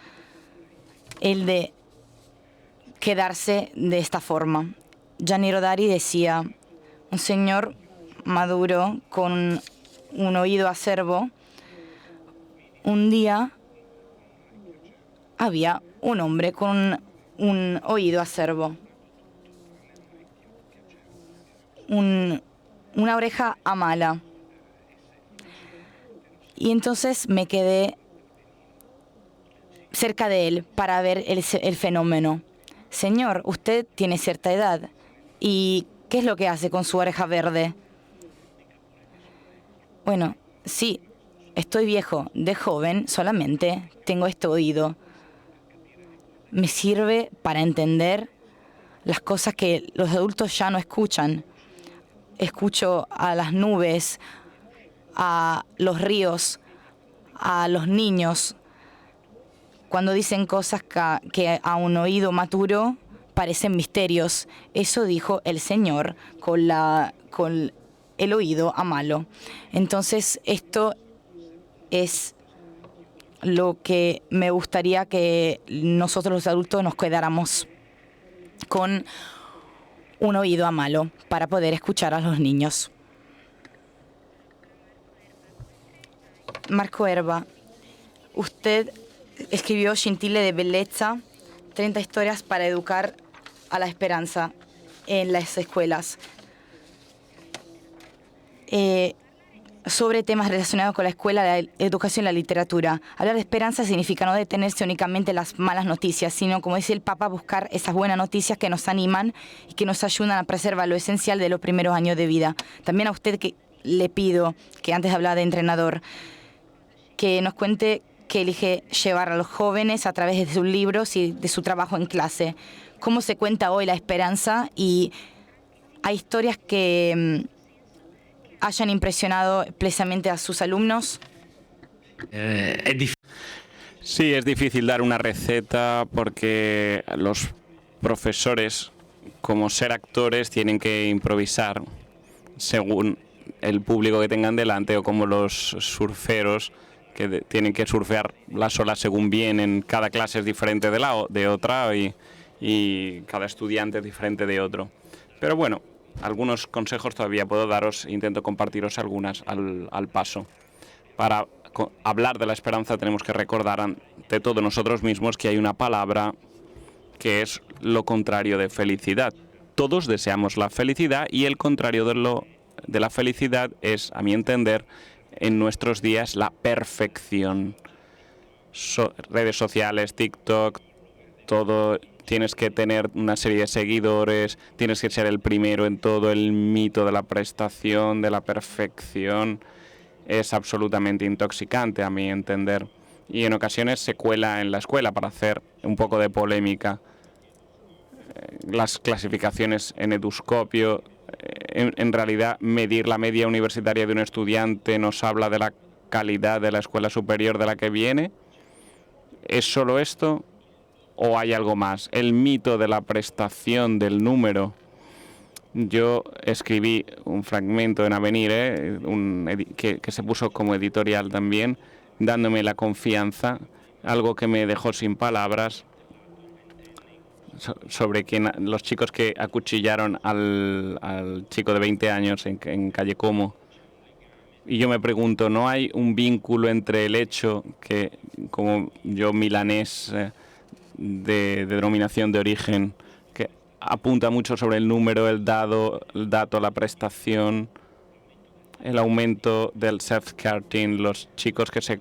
el de quedarse de esta forma. Gianni Rodari decía: un señor maduro con un oído acerbo, un día había un hombre con un oído acerbo, una oreja a mala. Y entonces me quedé cerca de él para ver el fenómeno. Señor, usted tiene cierta edad. ¿Y qué es lo que hace con su oreja verde? Bueno, sí, estoy viejo. De joven solamente tengo este oído. Me sirve para entender las cosas que los adultos ya no escuchan. Escucho a las nubes, a los ríos, a los niños, cuando dicen cosas que a un oído maturo parecen misterios. Eso dijo el Señor con el oído a malo. Entonces esto es lo que me gustaría que nosotros los adultos nos quedáramos con un oído a malo para poder escuchar a los niños. Marco Erba, usted escribió Scintille de Bellezza, 30 historias para educar a la esperanza en las escuelas. Sobre temas relacionados con la escuela, la educación y la literatura. Hablar de esperanza significa no detenerse únicamente en las malas noticias, sino, como dice el Papa, buscar esas buenas noticias que nos animan y que nos ayudan a preservar lo esencial de los primeros años de vida. También a usted que le pido, que antes hablaba de entrenador, que nos cuente que elige llevar a los jóvenes a través de sus libros y de su trabajo en clase. ¿Cómo se cuenta hoy la esperanza? Y hay historias que hayan impresionado precisamente a sus alumnos. Sí, es difícil dar una receta porque los profesores, como ser actores, tienen que improvisar según el público que tengan delante, o como los surferos que tienen que surfear las olas según vienen. Cada clase es diferente de otra y cada estudiante es diferente de otro. Pero bueno, algunos consejos todavía puedo daros, intento compartiros algunas al paso. Para hablar de la esperanza tenemos que recordar ante todo nosotros mismos que hay una palabra que es lo contrario de felicidad. Todos deseamos la felicidad y el contrario de la felicidad es, a mi entender, en nuestros días la perfección. Redes sociales, TikTok, todo. Tienes que tener una serie de seguidores, tienes que ser el primero en todo. El mito de la prestación, de la perfección, es absolutamente intoxicante, a mi entender. Y en ocasiones se cuela en la escuela para hacer un poco de polémica. Las clasificaciones en Eduscopio, en realidad medir la media universitaria de un estudiante nos habla de la calidad de la escuela superior de la que viene. ¿Es solo esto? ¿O hay algo más? El mito de la prestación del número. Yo escribí un fragmento en Avenir, que se puso como editorial también, dándome la confianza, algo que me dejó sin palabras, sobre los chicos que acuchillaron al chico de 20 años en Calle Como. Y yo me pregunto, ¿no hay un vínculo entre el hecho que, como yo milanés de denominación de origen, que apunta mucho sobre el número, el dato, la prestación, el aumento del self-carting, los chicos que se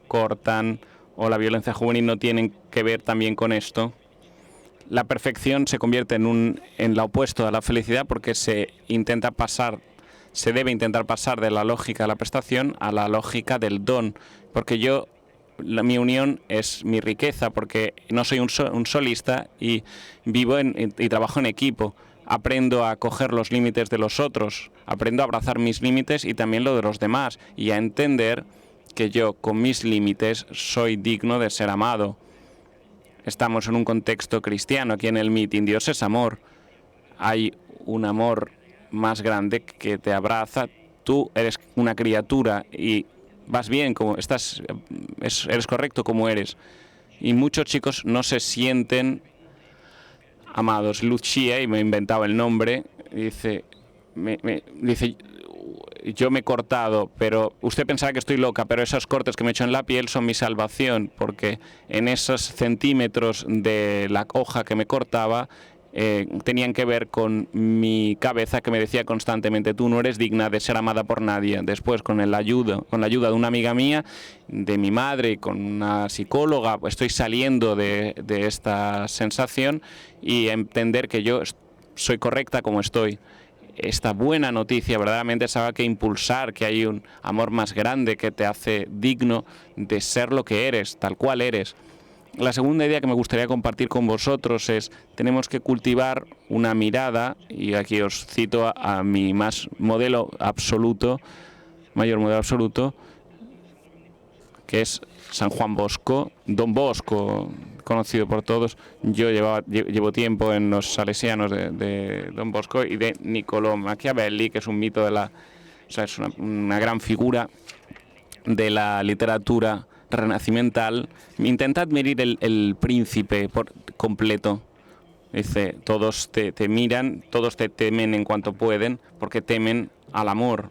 cortan o la violencia juvenil no tienen que ver también con esto? La perfección se convierte en la opuesto a la felicidad porque se debe intentar pasar de la lógica de la prestación a la lógica del don, porque mi unión es mi riqueza, porque no soy un solista y vivo y trabajo en equipo. Aprendo a coger los límites de los otros, aprendo a abrazar mis límites y también lo de los demás, y a entender que yo, con mis límites, soy digno de ser amado. Estamos en un contexto cristiano, aquí en el meeting. Dios es amor. Hay un amor más grande que te abraza. Tú eres una criatura y vas bien, eres correcto como eres. Y muchos chicos no se sienten amados. Lucia, y me he inventado el nombre, dice, yo me he cortado, pero usted pensará que estoy loca, pero esos cortes que me he hecho en la piel son mi salvación, porque en esos centímetros de la hoja que me cortaba tenían que ver con mi cabeza que me decía constantemente: tú no eres digna de ser amada por nadie. Después, con la ayuda de una amiga mía, de mi madre y con una psicóloga, estoy saliendo de esta sensación y entender que yo soy correcta como estoy. Esta buena noticia verdaderamente sabe que impulsar, que hay un amor más grande que te hace digno de ser lo que eres, tal cual eres. La segunda idea que me gustaría compartir con vosotros es: tenemos que cultivar una mirada, y aquí os cito a mi mayor modelo absoluto, que es San Juan Bosco, Don Bosco, conocido por todos. Yo llevo tiempo en los salesianos de Don Bosco y de Niccolò Machiavelli, que es un mito es una gran figura de la literatura renacimental. Intentad medir el príncipe por completo. Dice, todos te miran, todos te temen en cuanto pueden, porque temen al amor.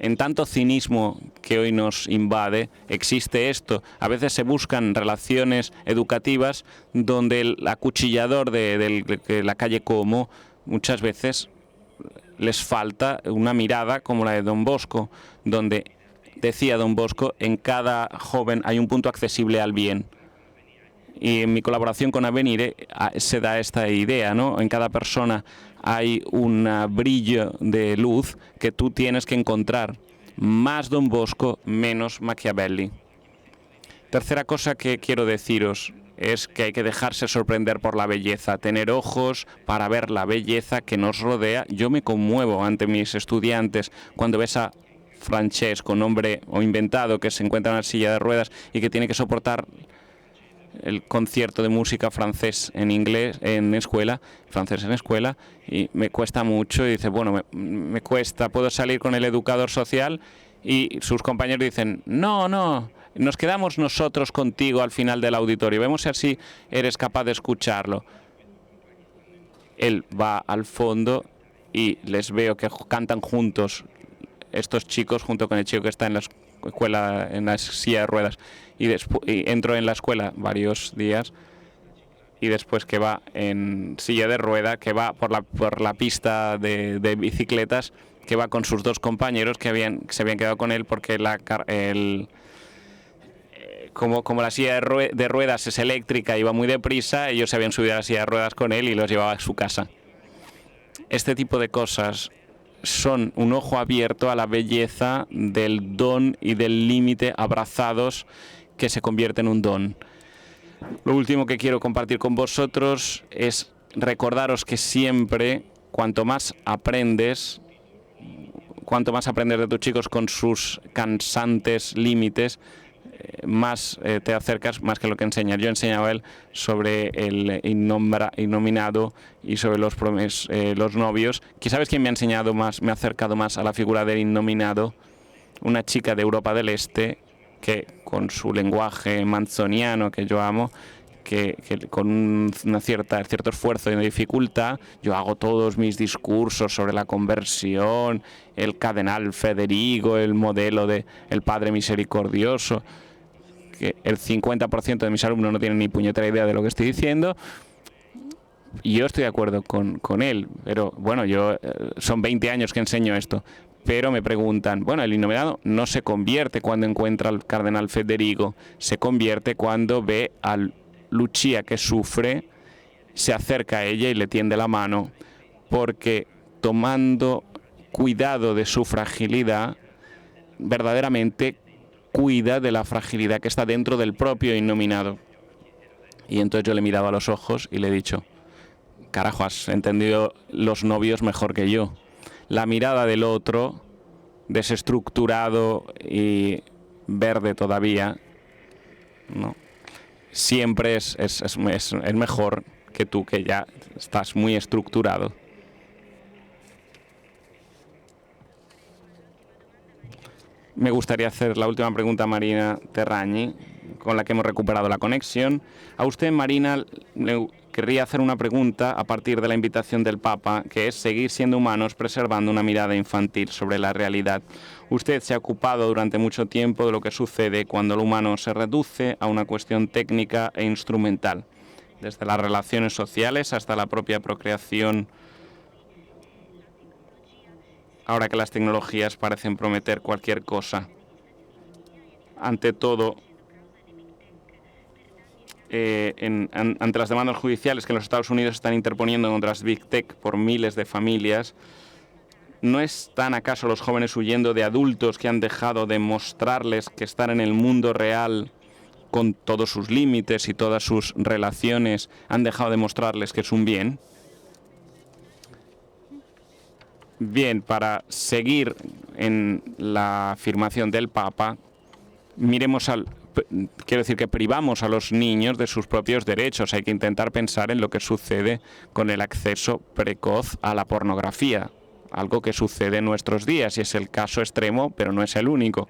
En tanto cinismo que hoy nos invade, existe esto. A veces se buscan relaciones educativas donde el acuchillador de la calle Como muchas veces les falta una mirada como la de Don Bosco, donde decía Don Bosco, en cada joven hay un punto accesible al bien. Y en mi colaboración con Avenire se da esta idea, ¿no? En cada persona hay un brillo de luz que tú tienes que encontrar. Más Don Bosco, menos Machiavelli. Tercera cosa que quiero deciros es que hay que dejarse sorprender por la belleza, tener ojos para ver la belleza que nos rodea. Yo me conmuevo ante mis estudiantes cuando ves a Francesco, nombre o inventado, que se encuentra en una silla de ruedas y que tiene que soportar el concierto de música francés en escuela, y me cuesta mucho, y dice, bueno, me cuesta, puedo salir con el educador social, y sus compañeros dicen, no, nos quedamos nosotros contigo al final del auditorio, vemos si así eres capaz de escucharlo. Él va al fondo y les veo que cantan juntos, estos chicos, junto con el chico que está en la escuela, en la silla de ruedas, y entro en la escuela varios días, y después que va en silla de rueda, que va por la pista de bicicletas, que va con sus dos compañeros que se habían quedado con él porque como la silla de ruedas es eléctrica y va muy deprisa, ellos se habían subido a la silla de ruedas con él y los llevaba a su casa. Este tipo de cosas son un ojo abierto a la belleza del don y del límite abrazados que se convierte en un don. Lo último que quiero compartir con vosotros es recordaros que siempre, cuanto más aprendes de tus chicos con sus cansantes límites, más te acercas, más que lo que enseñas. Yo enseñaba a él sobre el innominado y sobre los novios. ¿Sabes quién me ha enseñado más, me ha acercado más a la figura del innominado? Una chica de Europa del Este que con su lenguaje manzoniano, que yo amo, que con cierto esfuerzo y dificultad, yo hago todos mis discursos sobre la conversión, el cardenal Federico, el modelo de el Padre Misericordioso, que el 50% de mis alumnos no tienen ni puñetera idea de lo que estoy diciendo, y yo estoy de acuerdo con él, pero bueno, son 20 años que enseño esto, pero me preguntan, bueno, el innominado no se convierte cuando encuentra al cardenal Federico, se convierte cuando ve al Lucia que sufre, se acerca a ella y le tiende la mano, porque tomando cuidado de su fragilidad, verdaderamente cuida de la fragilidad que está dentro del propio innominado. Y entonces yo le miraba a los ojos y le he dicho, carajo, has entendido los novios mejor que yo. La mirada del otro, desestructurado y verde todavía, no, siempre es mejor que tú, que ya estás muy estructurado. Me gustaría hacer la última pregunta a Marina Terragni, con la que hemos recuperado la conexión. A usted, Marina, le querría hacer una pregunta a partir de la invitación del Papa, que es seguir siendo humanos preservando una mirada infantil sobre la realidad. Usted se ha ocupado durante mucho tiempo de lo que sucede cuando el humano se reduce a una cuestión técnica e instrumental, desde las relaciones sociales hasta la propia procreación, ahora que las tecnologías parecen prometer cualquier cosa. Ante todo, ante las demandas judiciales que los Estados Unidos están interponiendo contra las Big Tech por miles de familias, ¿no están acaso los jóvenes huyendo de adultos que han dejado de mostrarles que estar en el mundo real, con todos sus límites y todas sus relaciones, han dejado de mostrarles que es un bien? Bien, para seguir en la afirmación del Papa, miremos al quiero decir que privamos a los niños de sus propios derechos. Hay que intentar pensar en lo que sucede con el acceso precoz a la pornografía, algo que sucede en nuestros días y es el caso extremo, pero no es el único.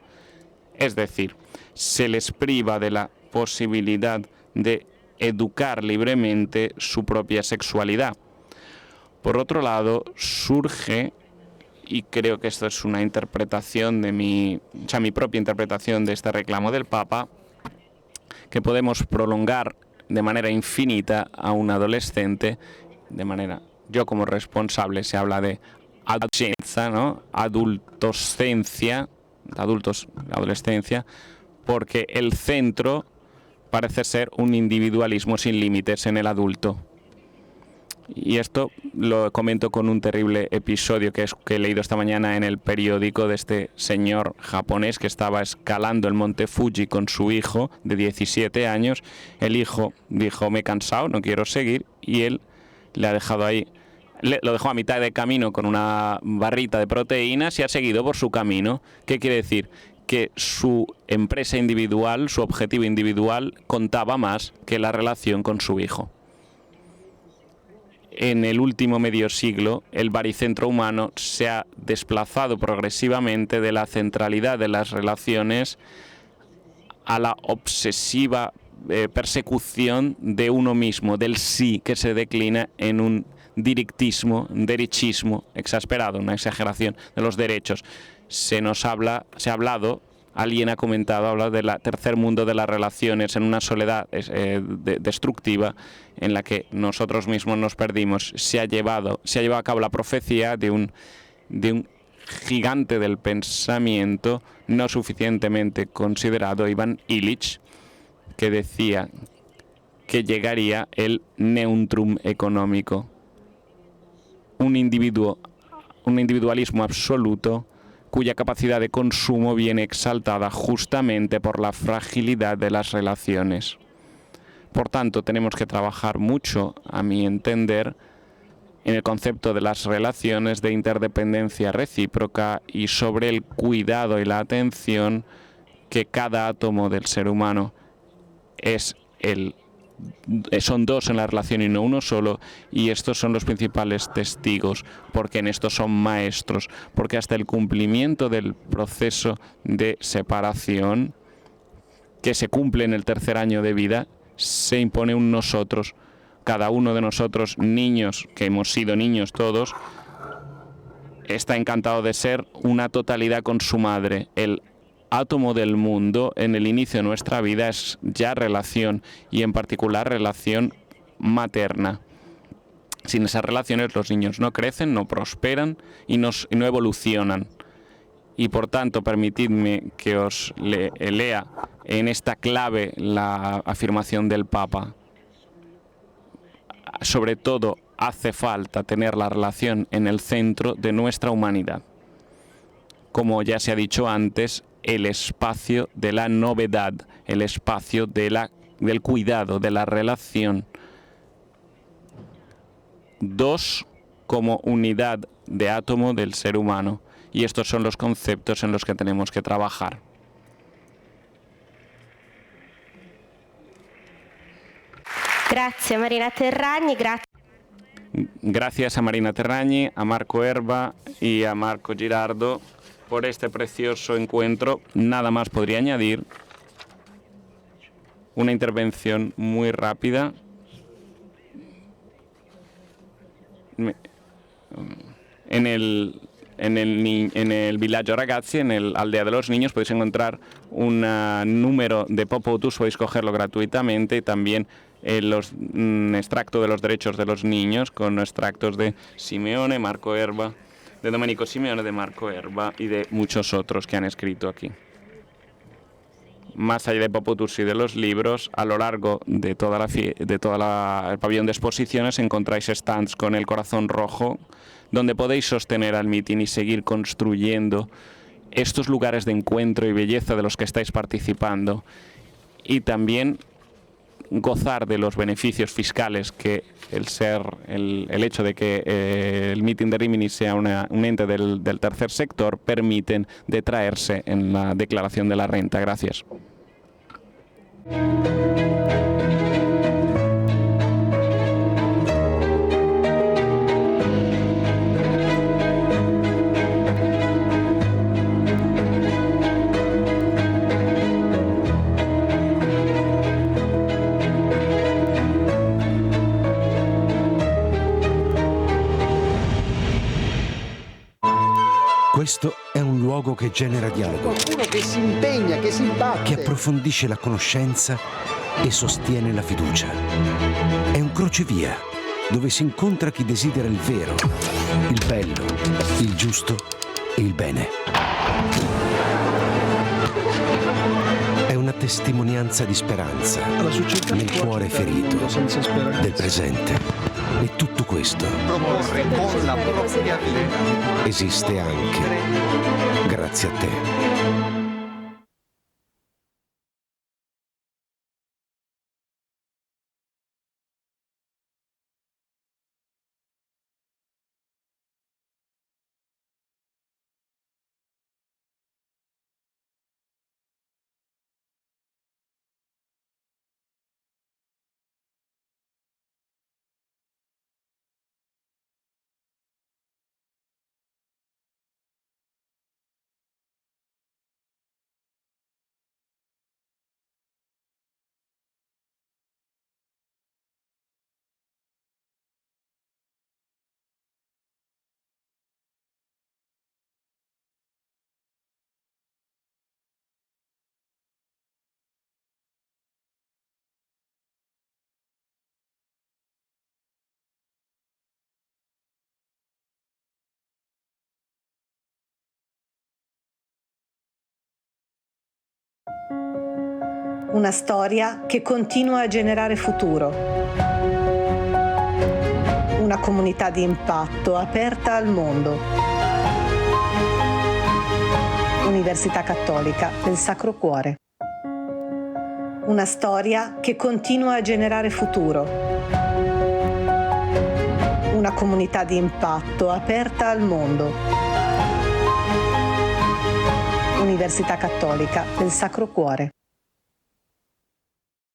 Es decir, se les priva de la posibilidad de educar libremente su propia sexualidad. Por otro lado, surge, y creo que esto es una interpretación de mi propia interpretación de este reclamo del Papa, que podemos prolongar de manera infinita a un adolescente, yo como responsable, se habla de adolescencia, ¿no? Adolescencia, porque el centro parece ser un individualismo sin límites en el adulto. Y esto lo comento con un terrible episodio que he leído esta mañana en el periódico de este señor japonés que estaba escalando el monte Fuji con su hijo de 17 años. El hijo dijo: me he cansado, no quiero seguir, y él le ha dejado ahí, lo dejó a mitad de camino con una barrita de proteínas y ha seguido por su camino. ¿Qué quiere decir? Que su empresa individual, su objetivo individual, contaba más que la relación con su hijo. En el último medio siglo, el baricentro humano se ha desplazado progresivamente de la centralidad de las relaciones a la obsesiva persecución de uno mismo, del sí, que se declina en un derechismo exasperado, una exageración de los derechos. Se ha hablado, alguien ha comentado, habla del tercer mundo de las relaciones, en una soledad destructiva en la que nosotros mismos nos perdimos. Se ha llevado a cabo la profecía de un gigante del pensamiento no suficientemente considerado, Ivan Illich, que decía que llegaría el neutrum económico, un individualismo absoluto cuya capacidad de consumo viene exaltada justamente por la fragilidad de las relaciones. Por tanto, tenemos que trabajar mucho, a mi entender, en el concepto de las relaciones de interdependencia recíproca y sobre el cuidado y la atención que cada átomo del ser humano son dos en la relación y no uno solo, y estos son los principales testigos, porque en esto son maestros, porque hasta el cumplimiento del proceso de separación que se cumple en el tercer año de vida, se impone un nosotros, cada uno de nosotros, niños, que hemos sido niños todos, está encantado de ser una totalidad con su madre. El átomo del mundo en el inicio de nuestra vida es ya relación, y en particular relación materna. Sin esas relaciones los niños no crecen, no prosperan y no evolucionan. Y por tanto, permitidme que os lea en esta clave la afirmación del Papa. Sobre todo, hace falta tener la relación en el centro de nuestra humanidad. Como ya se ha dicho antes, el espacio de la novedad, el espacio del cuidado, de la relación. Dos como unidad de átomo del ser humano. Y estos son los conceptos en los que tenemos que trabajar. Grazie Marina Terragni, Gracias a Marina Terragni, a Marco Erba y a Marco Girardo por este precioso encuentro. Nada más podría añadir. Una intervención muy rápida. En el Villaggio Ragazzi, en el Aldea de los Niños, podéis encontrar un número de Popotus, podéis cogerlo gratuitamente, y también un extracto de los derechos de los niños, con extractos de Simeone, Marco Erba, de Domenico Simeone, de Marco Erba y de muchos otros que han escrito aquí. Más allá de Popotus y de los libros, a lo largo de el pabellón de exposiciones encontráis stands con el corazón rojo, donde podéis sostener al mitin y seguir construyendo estos lugares de encuentro y belleza de los que estáis participando, y también gozar de los beneficios fiscales que el hecho de que el mitin de Rimini sea un ente del tercer sector permiten detraerse en la declaración de la renta. Gracias. Questo è un luogo che genera dialogo, Qualcuno che si impegna, che si batte. che approfondisce la conoscenza e sostiene la fiducia. È un crocevia dove si incontra chi desidera il vero, il bello, il giusto e il bene. È una testimonianza di speranza nel cuore ferito del presente. E tutto questo Proporre con la propria vita. esiste anche grazie a te. Una storia che continua a generare futuro. Una comunità di impatto aperta al mondo. Università Cattolica del Sacro Cuore. Una storia che continua a generare futuro. Una comunità di impatto aperta al mondo. Università Cattolica del Sacro Cuore.